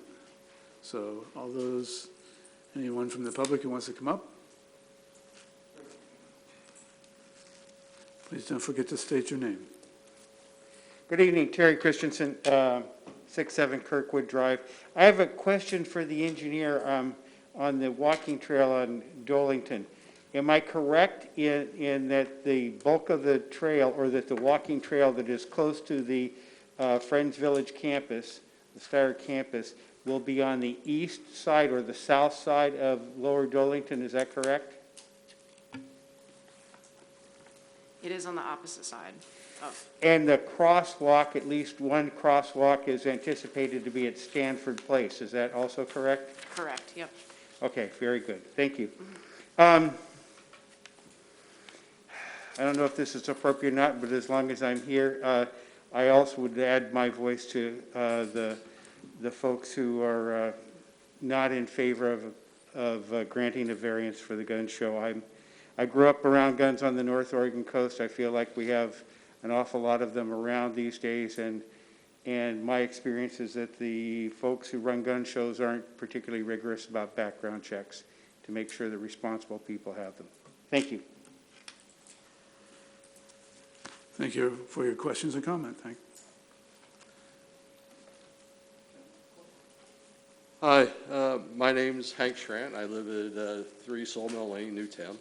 So all those, anyone from the public who wants to come up? Please don't forget to state your name. Good evening, Terry Christensen, 67 Kirkwood Drive. I have a question for the engineer on the walking trail on Dolington. Am I correct in that the bulk of the trail, or that the walking trail that is close to the Friends Village campus, the Steyer campus, will be on the east side or the south side of Lower Dolington? Is that correct? It is on the opposite side of. And the crosswalk, at least one crosswalk, is anticipated to be at Stanford Place. Is that also correct? Correct, yep. Okay, very good. Thank you. I don't know if this is appropriate or not, but as long as I'm here, I also would add my voice to the folks who are not in favor of granting a variance for the gun show. I grew up around guns on the North Oregon coast. I feel like we have an awful lot of them around these days, and my experience is that the folks who run gun shows aren't particularly rigorous about background checks to make sure that responsible people have them. Thank you. Thank you for your questions and comment. Thank you. Hi, my name's Hank Schrant. I live at 3 Sawmill Lane, Newtown.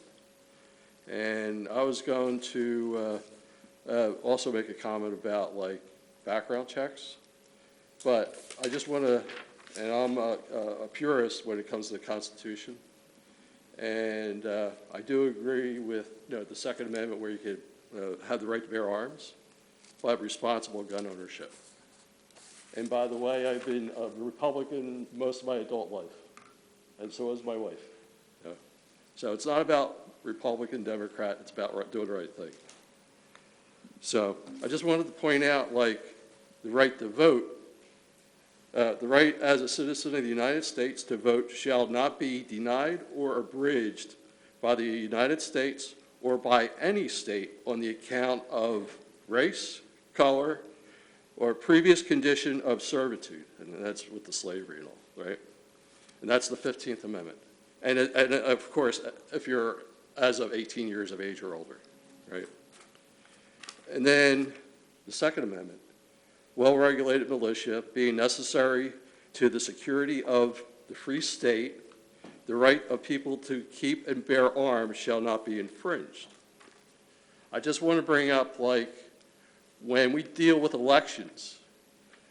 And I was going to also make a comment about like background checks. But I just want to, and I'm a purist when it comes to the Constitution. And I do agree with the Second Amendment where you could have the right to bear arms, but responsible gun ownership. And by the way, I've been a Republican most of my adult life, and so is my wife. So it's not about Republican, Democrat, it's about doing the right thing. So I just wanted to point out, like, the right to vote, the right as a citizen of the United States to vote shall not be denied or abridged by the United States or by any state on the account of race, color, or previous condition of servitude. And that's with the slavery and all, right? And that's the 15th Amendment. And of course, if you're as of 18 years of age or older, right? And then the Second Amendment, well-regulated militia being necessary to the security of the free state the right of people to keep and bear arms shall not be infringed. I just want to bring up, like, when we deal with elections,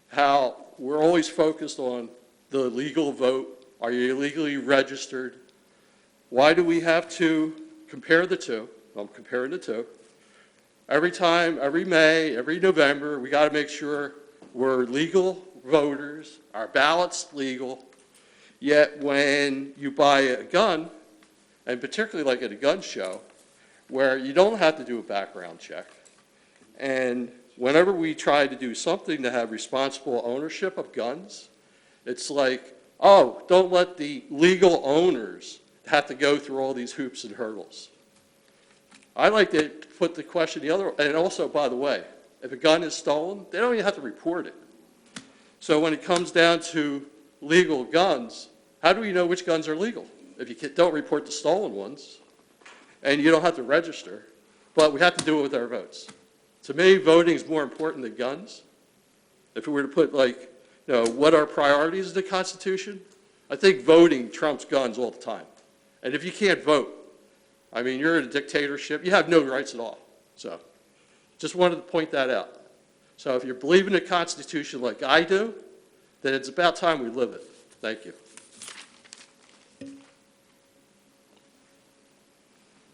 how we're always focused on the legal vote. Are you legally registered? Why do we have to compare the two? I'm comparing the two. Every time, every May, every November, we got to make sure we're legal voters, our ballot's legal. Yet when you buy a gun, and particularly like at a gun show, where you don't have to do a background check, and whenever we try to do something to have responsible ownership of guns, it's like, oh, don't let the legal owners have to go through all these hoops and hurdles. I like to put the question the other, and also, by the way, if a gun is stolen, they don't even have to report it. So when it comes down to legal guns, how do we know which guns are legal? If you don't report the stolen ones, and you don't have to register, but we have to do it with our votes. To me, voting is more important than guns. If we were to put, like, you know, what are priorities in the Constitution, I think voting trumps guns all the time. And if you can't vote, I mean, you're in a dictatorship. You have no rights at all. So just wanted to point that out. So if you believe in the Constitution like I do, then it's about time we live it. Thank you.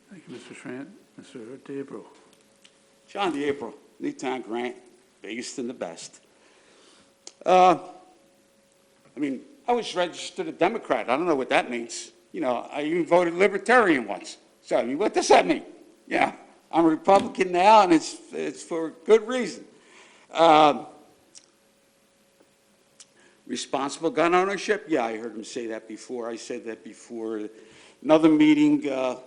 Thank you, Mr. Schrant. Mr. DeAbreu. John DeAbreu, Newtown Grant, biggest and the best. I mean, I was registered a Democrat. I don't know what that means. You know, I even voted Libertarian once. So, I mean, what does that mean? Yeah, I'm a Republican now, and it's for good reason. Responsible gun ownership? Yeah, I heard him say that before. I said that before another meeting a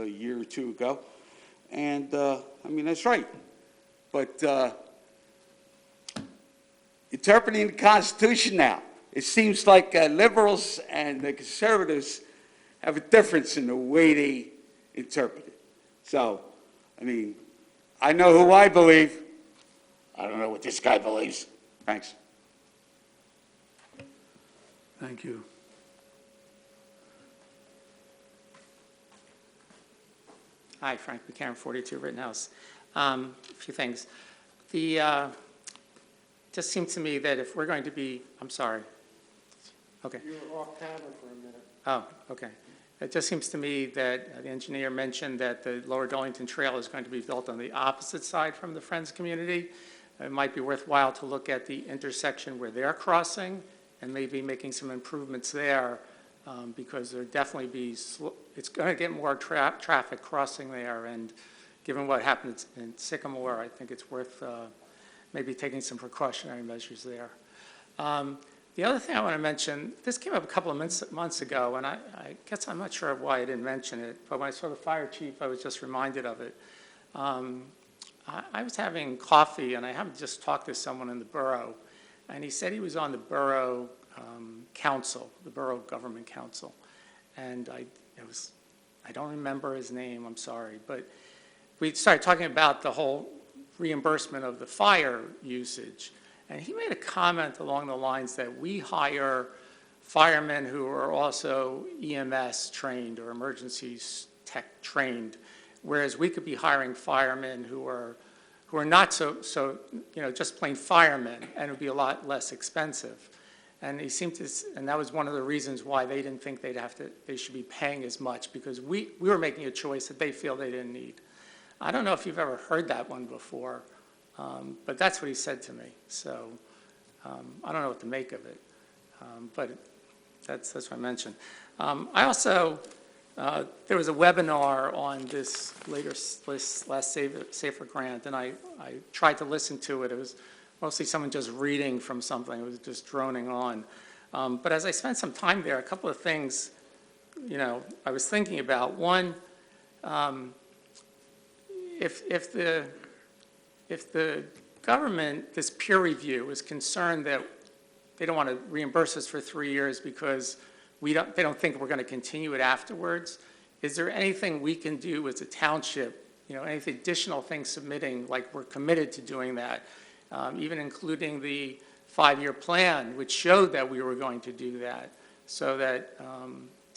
year or two ago. And, I mean, that's right. But interpreting the Constitution now, it seems like liberals and the conservatives have a difference in the way they interpret it. So, I mean, I know who I believe. I don't know what this guy believes. Thanks. Thank you. Hi, Frank McCarron, 42 Rittenhouse. A few things. Just seems to me that if we're going to be, I'm sorry. Okay. You were off camera for a minute. Oh, okay. It just seems to me that the engineer mentioned that the Lower Darlington Trail is going to be built on the opposite side from the Friends community. It might be worthwhile to look at the intersection where they're crossing and maybe making some improvements there, because there definitely it's going to get more traffic crossing there, and given what happened in Sycamore, I think it's worth maybe taking some precautionary measures there. The other thing I want to mention, this came up a couple of months ago, and I guess I'm not sure why I didn't mention it, but when I saw the fire chief, I was just reminded of it. I was having coffee, and I happened to just talk to someone in the borough, and he said he was on the borough council, the borough government council, and I don't remember his name, I'm sorry, but we started talking about the whole reimbursement of the fire usage. And he made a comment along the lines that we hire firemen who are also EMS trained or emergency tech trained, whereas we could be hiring firemen who are not so just plain firemen, and it would be a lot less expensive. And he seemed to, and that was one of the reasons why they didn't think they should be paying as much, because we were making a choice that they feel they didn't need. I don't know if you've ever heard that one before. But that's what he said to me, so I don't know what to make of it, but that's what I mentioned. I also, there was a webinar on this last Safer grant, and I tried to listen to it. It was mostly someone just reading from something. It was just droning on. But as I spent some time there, a couple of things, I was thinking about. One, if the government, this peer review, is concerned that they don't want to reimburse us for 3 years because they don't think we're going to continue it afterwards, is there anything we can do as a township, any additional things submitting, like we're committed to doing that, even including the 5-year plan, which showed that we were going to do that, so that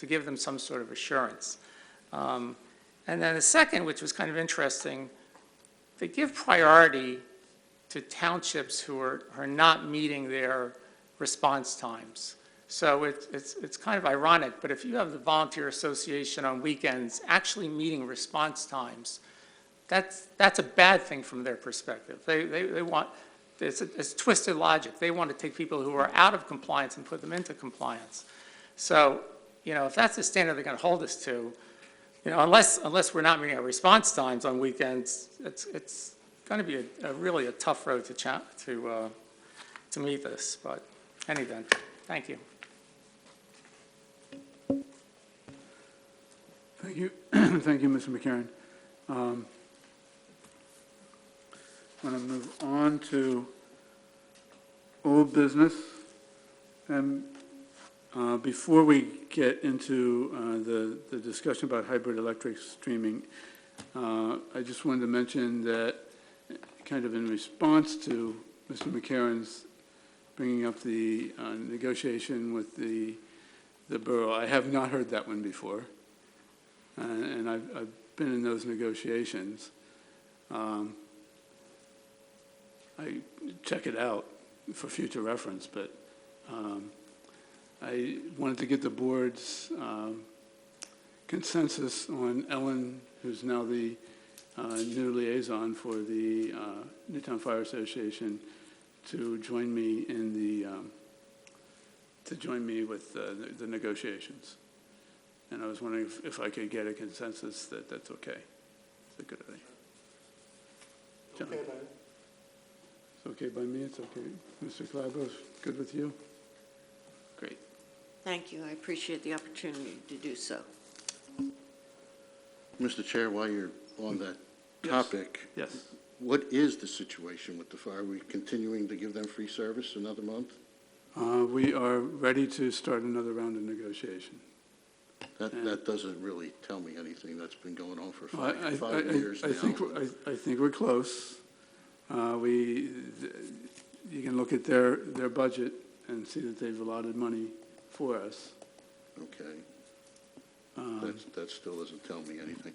to give them some sort of assurance. And then the second, which was kind of interesting, they give priority to townships who are not meeting their response times. So it's kind of ironic, but if you have the volunteer association on weekends actually meeting response times, that's a bad thing from their perspective. They want, it's twisted logic. They want to take people who are out of compliance and put them into compliance. So, if that's the standard they're going to hold us to, unless we're not meeting our response times on weekends, it's going to be really a tough road to meet this. But in any event, thank you. Thank you. Thank you, Mr. McCarron. I'm going to move on to old business. And before we get into the discussion about hybrid electric streaming, I just wanted to mention that kind of in response to Mr. McCarron's bringing up the negotiation with the borough, I have not heard that one before. And I've been in those negotiations. I check it out for future reference, but I wanted to get the board's consensus on Ellen, who's now the new liaison for the Newtown Fire Association, to join me in with the negotiations. And I was wondering if I could get a consensus that that's okay. It's a good idea. John? Okay, Larry. It's okay by me, it's okay. Mr. Calabro's good with you? Great. Thank you. I appreciate the opportunity to do so. Mr. Chair, while you're on that topic. Yes. What is the situation with the fire? Are we continuing to give them free service another month? We are ready to start another round of negotiation. That doesn't really tell me anything. That's been going on for Well, five years now. I think we're close. You can look at their budget and see that they've allotted money for us. Okay. That still doesn't tell me anything.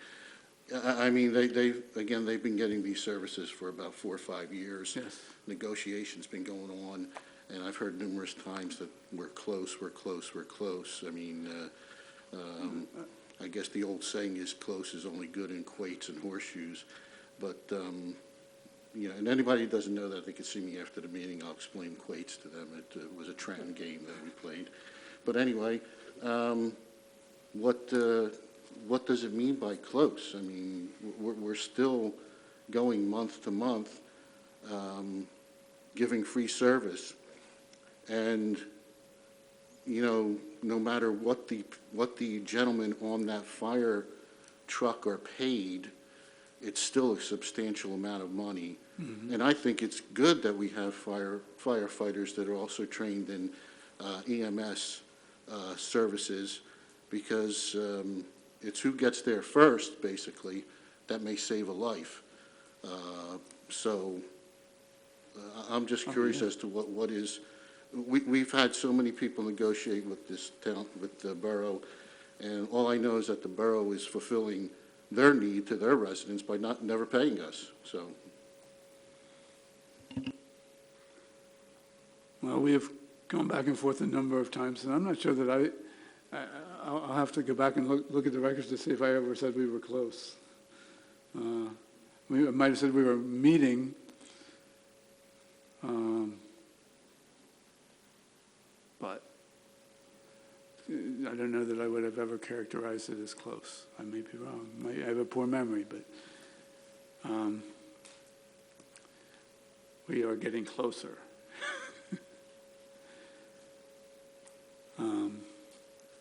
I mean, they've been getting these services for about 4 or 5 years. Yes. Negotiations been going on, and I've heard numerous times that we're close. I mean, I guess the old saying is close is only good in quoits and horseshoes. But, and anybody who doesn't know that, they can see me after the meeting. I'll explain quoits to them. It was a Trenton game that we played. But anyway, what does it mean by close? I mean, we're still going month to month, giving free service. And, no matter what the gentlemen on that fire truck are paid, it's still a substantial amount of money. Mm-hmm. And I think it's good that we have firefighters that are also trained in EMS services, because it's who gets there first, basically, that may save a life. I'm just curious as to what is. We've had so many people negotiate with this town, with the borough, and all I know is that the borough is fulfilling their need to their residents by never paying us. So. Well, we have gone back and forth a number of times, and I'm not sure that I'll have to go back and look at the records to see if I ever said we were close. We might have said we were meeting. But I don't know that I would have ever characterized it as close. I may be wrong. I have a poor memory, but we are getting closer.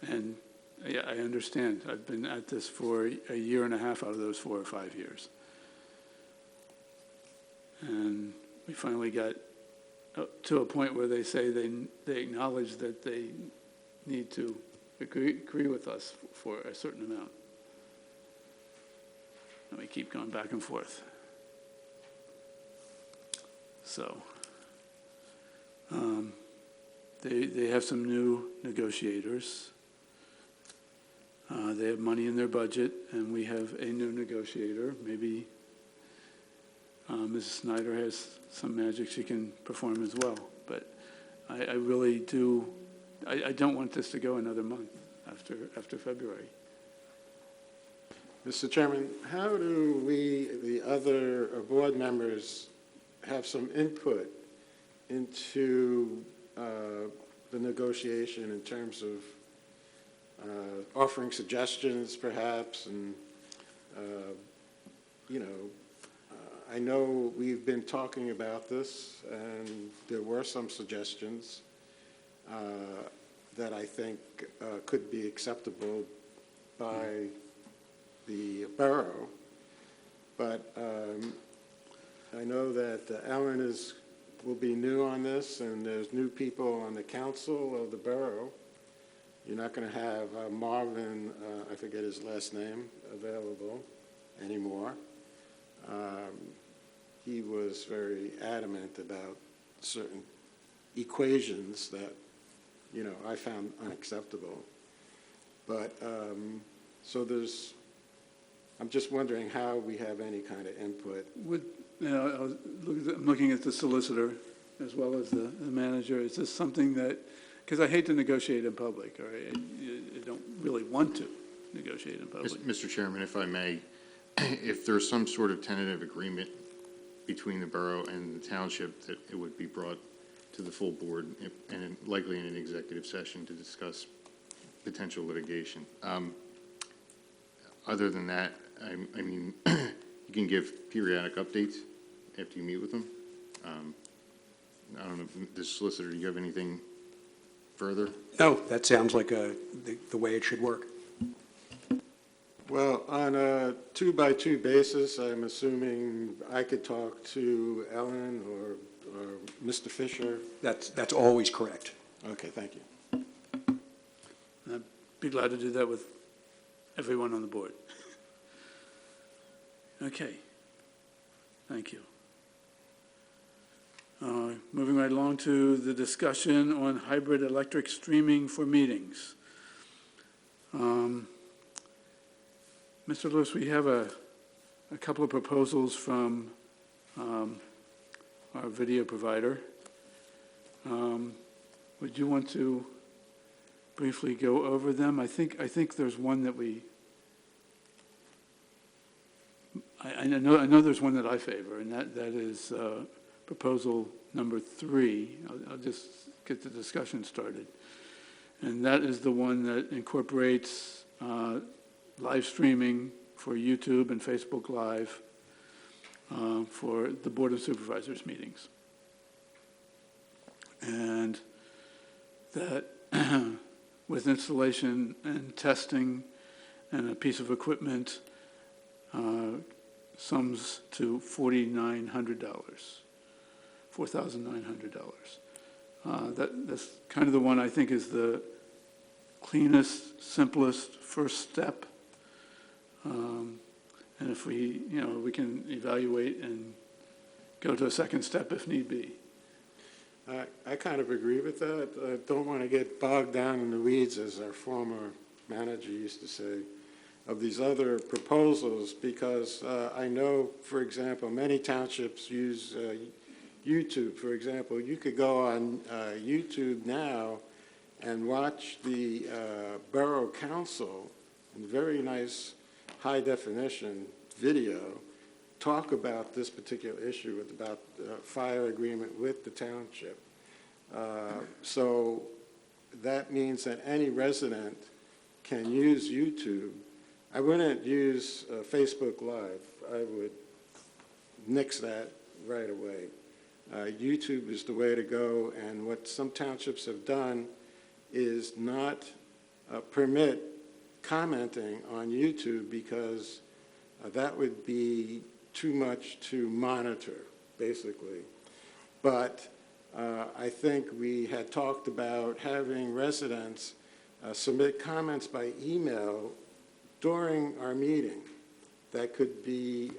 And yeah, I understand. I've been at this for a year and a half out of those 4 or 5 years. And we finally got to a point where they say they acknowledge that they need to agree with us for a certain amount. And we keep going back and forth. So they have some new negotiators. They have money in their budget, and we have a new negotiator. Maybe Mrs. Snyder has some magic she can perform as well. But I really do, I don't want this to go another month after February. Mr. Chairman, how do we, the other board members, have some input into the negotiation in terms of offering suggestions, perhaps, and, I know we've been talking about this, and there were some suggestions that I think could be acceptable by the borough, but I know that Ellen will be new on this, and there's new people on the council of the borough. You're not going to have Marvin, I forget his last name, available anymore. He was very adamant about certain equations that, I found unacceptable. But, so I'm just wondering how we have any kind of input. I'm looking at the solicitor as well as the manager. Is this something that, because I hate to negotiate in public, or I don't really want to negotiate in public. Mr. Chairman, if I may, if there's some sort of tentative agreement between the borough and the township, that it would be brought to the full board, and likely in an executive session to discuss potential litigation. Other than that, I mean, you can give periodic updates after you meet with them. I don't know, the solicitor, do you have anything further? No, that sounds like the way it should work. Well, on a 2-by-2 basis, I'm assuming I could talk to Ellen or Mr. Fisher. That's always correct. Okay, thank you. I'd be glad to do that with everyone on the board. Okay, thank you. Moving right along to the discussion on hybrid electric streaming for meetings. Mr. Lewis, we have a couple of proposals from our video provider. Would you want to briefly go over them? I think there's one that I know there's one that I favor, and that is proposal number 3. I'll just get the discussion started. And that is the one that incorporates live streaming for YouTube and Facebook Live for the Board of Supervisors meetings. And that with installation and testing and a piece of equipment sums to $4,900. That's kind of the one I think is the cleanest, simplest first step. And if we can evaluate and go to a second step if need be. I kind of agree with that. I don't want to get bogged down in the weeds, as our former manager used to say, of these other proposals, because I know, for example, many townships use YouTube. For example, you could go on YouTube now and watch the Borough Council in very nice high-definition video talk about this particular issue about fire agreement with the township. So that means that any resident can use YouTube. I wouldn't use Facebook Live. I would nix that right away. YouTube is the way to go, and what some townships have done is not permit commenting on YouTube because that would be too much to monitor, basically. But I think we had talked about having residents submit comments by email during our meeting that could be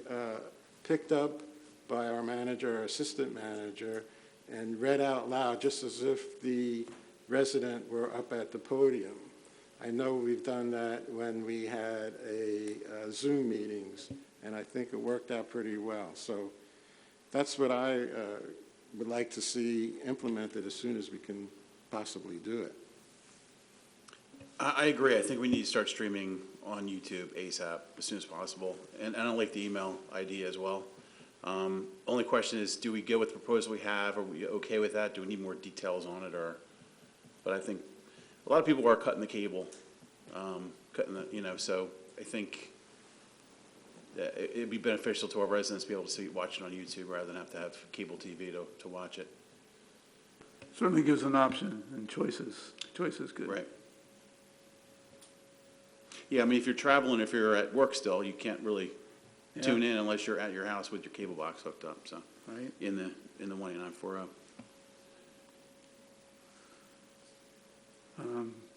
picked up by our manager or assistant manager and read out loud, just as if the resident were up at the podium. I know we've done that when we had Zoom meetings, and I think it worked out pretty well. So that's what I would like to see implemented as soon as we can possibly do it. I agree. I think we need to start streaming on YouTube ASAP as soon as possible. And I like the email idea as well. Only question is, do we go with the proposal we have? Are we okay with that? Do we need more details on it? But I think a lot of people are cutting the cable, so I think that it'd be beneficial to our residents to be able to watch it on YouTube rather than have to have cable TV to watch it. Certainly gives an option and choices. Choice is good. Right. Yeah, I mean, if you're traveling, if you're at work still, you can't really tune in unless you're at your house with your cable box hooked up, so. Right. In the 18940.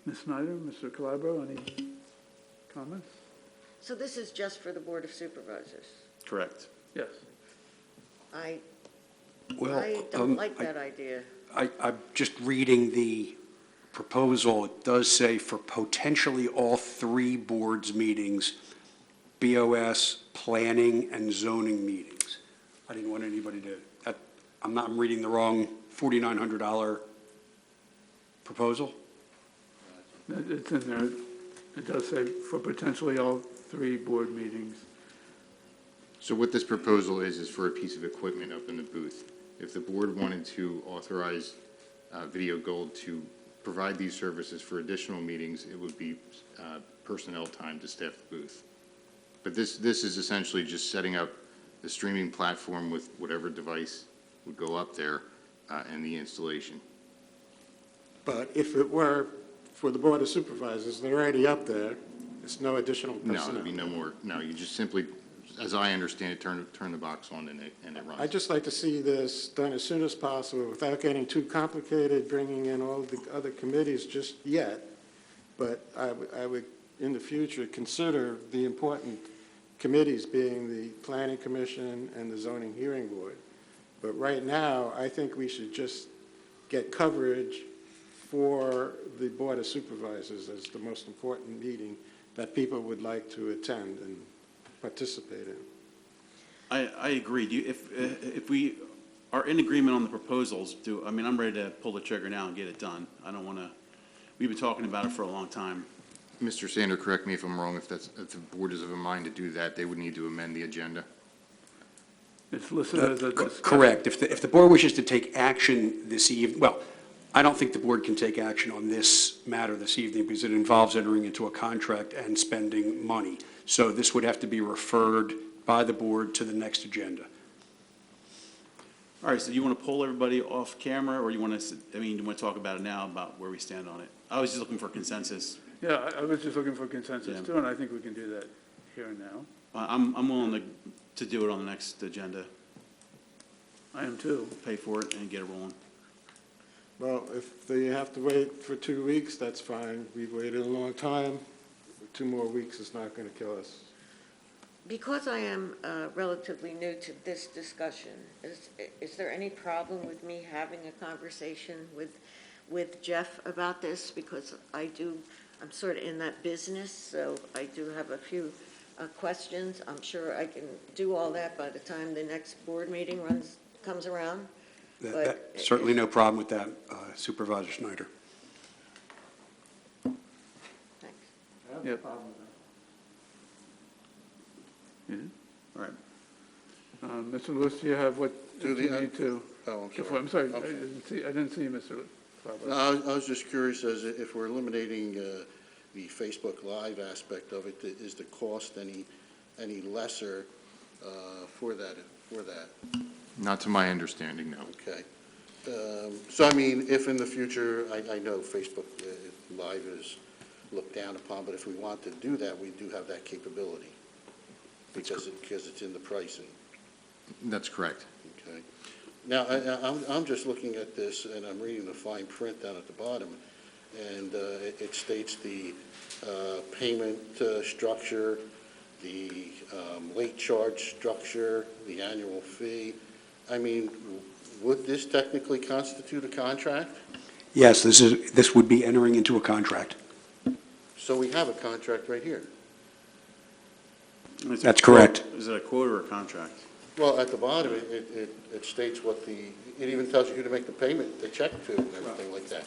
Ms. Snyder, Mr. Calabro, any comments? So this is just for the Board of Supervisors? Correct. Yes. I Well, don't like that idea. I'm just reading the proposal. It does say for potentially all three boards meetings, BOS, planning, and zoning meetings. I didn't want anybody to, I'm reading the wrong $4,900 proposal? It's in there. It does say for potentially all three board meetings. So what this proposal is for a piece of equipment up in the booth. If the board wanted to authorize Video Gold to provide these services for additional meetings, it would be personnel time to staff the booth. But this is essentially just setting up the streaming platform with whatever device would go up there and the installation. But if it were for the Board of Supervisors, they're already up there. It's no additional No, personnel. there'd be no more. No, you just simply, as I understand it, turn the box on and it runs. I'd just like to see this done as soon as possible without getting too complicated, bringing in all the other committees just yet. But I would, in the future, consider the important committees being the Planning Commission and the Zoning Hearing Board. But right now, I think we should just get coverage for the Board of Supervisors as the most important meeting that people would like to attend and participate in. I agree. If we are in agreement on the proposals, I'm ready to pull the trigger now and get it done. I don't want to, we've been talking about it for a long time. Mr. Sander, correct me if I'm wrong, if the board is of a mind to do that, they would need to amend the agenda. It's listed as a discussion. Correct. If the board wishes to take action this evening, well, I don't think the board can take action on this matter this evening because it involves entering into a contract and spending money. So this would have to be referred by the board to the next agenda. All right, so do you want to pull everybody off camera, or do you want to talk about it now, about where we stand on it? I was just looking for consensus. Yeah, I was just looking for consensus Yeah. too, and I think we can do that here and now. I'm willing to do it on the next agenda. I am too. Pay for it and get it rolling. Well, if they have to wait for 2 weeks, that's fine. We've waited a long time. 2 more weeks is not going to kill us. Because I am relatively new to this discussion, is there any problem with me having a conversation with Jeff about this? Because I'm sort of in that business, so I do have a few questions. I'm sure I can do all that by the time the next board meeting comes around. Certainly no problem with that, Supervisor Snyder. Thanks. I have no problem with that. All right. Mr. Lewis, do you have what you Do the- need to? Oh, I'm sorry. I'm sorry, Okay. I didn't see you, Mr. Calabro. No, I was just curious, as if we're eliminating the Facebook Live aspect of it, is the cost any lesser for that? Not to my understanding, no. Okay. So, I mean, if in the future, I know Facebook Live is looked down upon, but if we want to do that, we do have that capability because it's in the pricing. That's correct. Okay. Now, I'm just looking at this, and I'm reading the fine print down at the bottom, and it states the payment structure, the late charge structure, the annual fee. I mean, would this technically constitute a contract? Yes, this would be entering into a contract. So we have a contract right here. Is it That's a quote- correct. Is it a quote or a contract? Well, at the bottom, it states what it even tells you who to make the payment, the check to, and everything like that.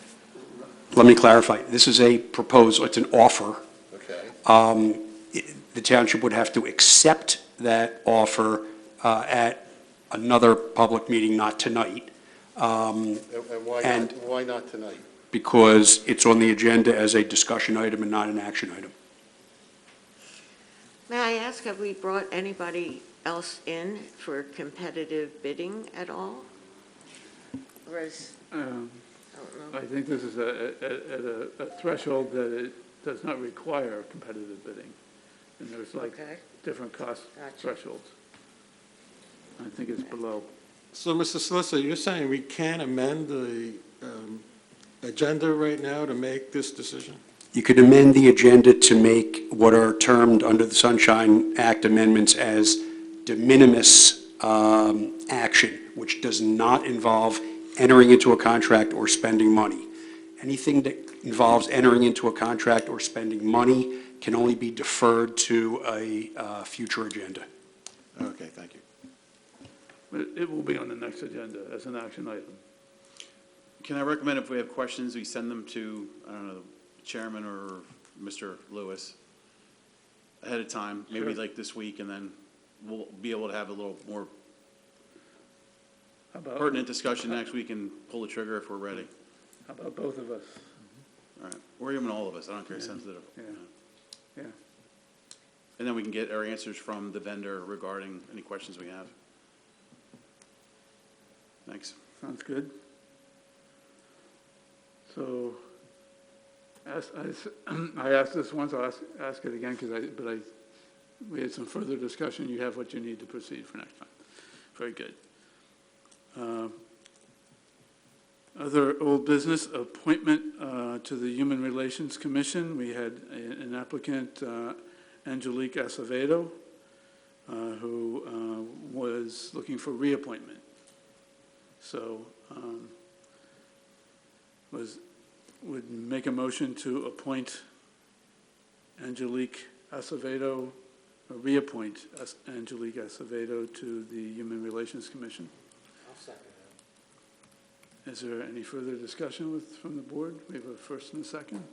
Let me clarify. This is a proposal, it's an offer. Okay. The township would have to accept that offer at another public meeting, not tonight, And And- why not tonight? because it's on the agenda as a discussion item and not an action item. May I ask, have we brought anybody else in for competitive bidding at all? Or is, I don't know. I think this is a threshold that it does not require competitive bidding. And there's like Okay. different cost Gotcha. thresholds. I think it's below. So, Mr. Solicitor, you're saying we can't amend the agenda right now to make this decision? You could amend the agenda to make what are termed under the Sunshine Act amendments as de minimis action, which does not involve entering into a contract or spending money. Anything that involves entering into a contract or spending money can only be deferred to a future agenda. Okay, thank you. But it will be on the next agenda as an action item. Can I recommend if we have questions, we send them to, I don't know, the chairman or Mr. Lewis ahead of time, maybe Sure. like this week, and then we'll be able to have a little more How about- pertinent discussion next week and pull the trigger if we're ready. How about both of us? All right, or even all of us, I don't care, sensitive. Yeah. Yeah. And then we can get our answers from the vendor regarding any questions we have. Thanks. Sounds good. So, I asked this once, I'll ask it again, but we had some further discussion. You have what you need to proceed for next time. Very good. Other old business, appointment to the Human Relations Commission. We had an applicant, Angelique Acevedo, who was looking for reappointment. So, would make a motion to appoint Angelique Acevedo, or reappoint Angelique Acevedo to the Human Relations Commission. I'll second that. Is there any further discussion from the board? We have a first and a second.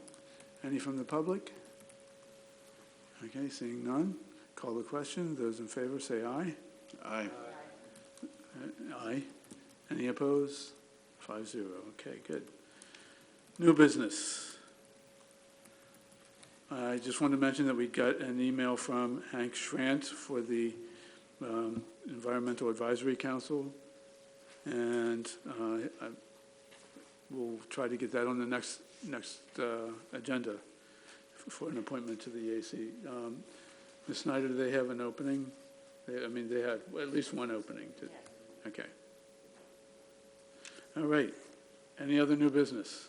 Any from the public? Okay, seeing none, call the question. Those in favor say aye. Aye. Aye. Any opposed? 5-0. Okay, good. New business. I just wanted to mention that we got an email from Hank Schrant for the Environmental Advisory Council, and we'll try to get that on the next agenda for an appointment to the EAC. Ms. Snyder, do they have an opening? They had at least one opening. Okay. All right. Any other new business?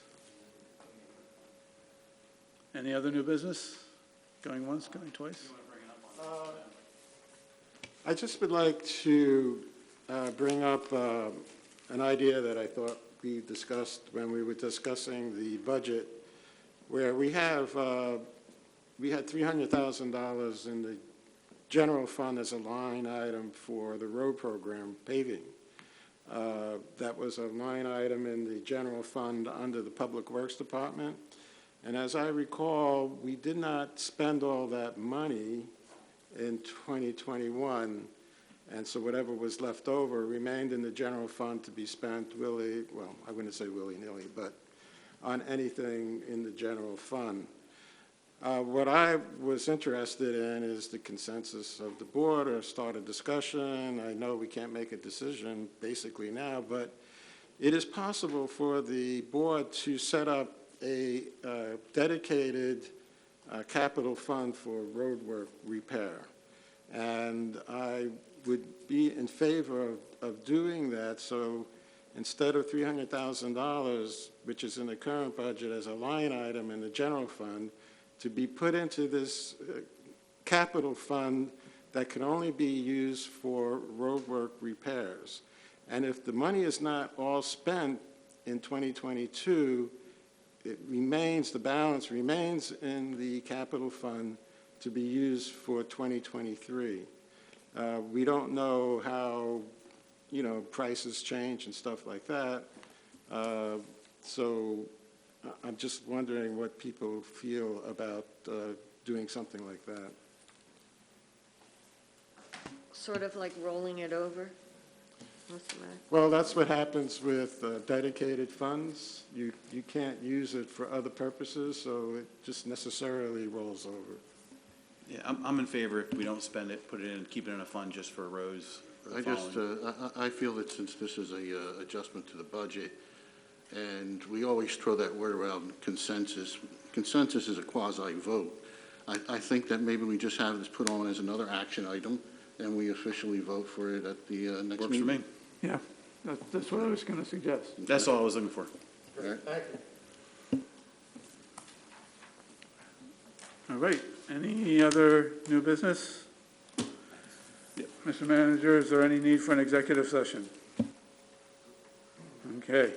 Any other new business? Going once, going twice? I just would like to bring up an idea that I thought we discussed when we were discussing the budget, where we had $300,000 in the general fund as a line item for the road program paving. That was a line item in the general fund under the Public Works Department. And as I recall, we did not spend all that money in 2021, and so whatever was left over remained in the general fund to be spent I wouldn't say willy-nilly, but on anything in the general fund. What I was interested in is the consensus of the board, or start a discussion. I know we can't make a decision basically now, but it is possible for the board to set up a dedicated capital fund for road work repair. And I would be in favor of doing that. So instead of $300,000, which is in the current budget as a line item in the general fund, to be put into this capital fund that can only be used for road work repairs. And if the money is not all spent in 2022, it remains, the balance remains in the capital fund to be used for 2023. We don't know how, prices change and stuff like that. So I'm just wondering what people feel about doing something like that. Sort of like rolling it over? What's the matter? Well, that's what happens with dedicated funds. You can't use it for other purposes, so it just necessarily rolls over. Yeah, I'm in favor if we don't spend it, put it in, keep it in a fund just for rows. for the following. I feel that since this is a adjustment to the budget, and we always throw that word around consensus is a quasi vote. I think that maybe we just have this put on as another action item, and we officially vote for it at the next Works for meeting. me. Yeah, that's what I was going to suggest. That's all I was looking for. All right. Thank you. All right, any other new business? Mr. Manager, is there any need for an executive session? Okay,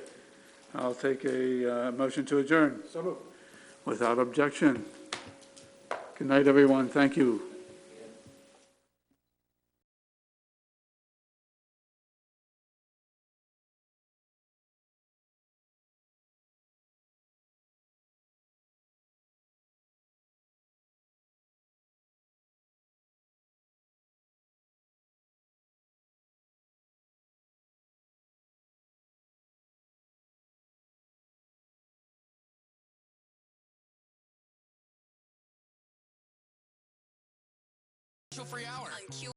I'll take a motion to adjourn. So moved. Without objection. Good night, everyone. Thank you. Free hour.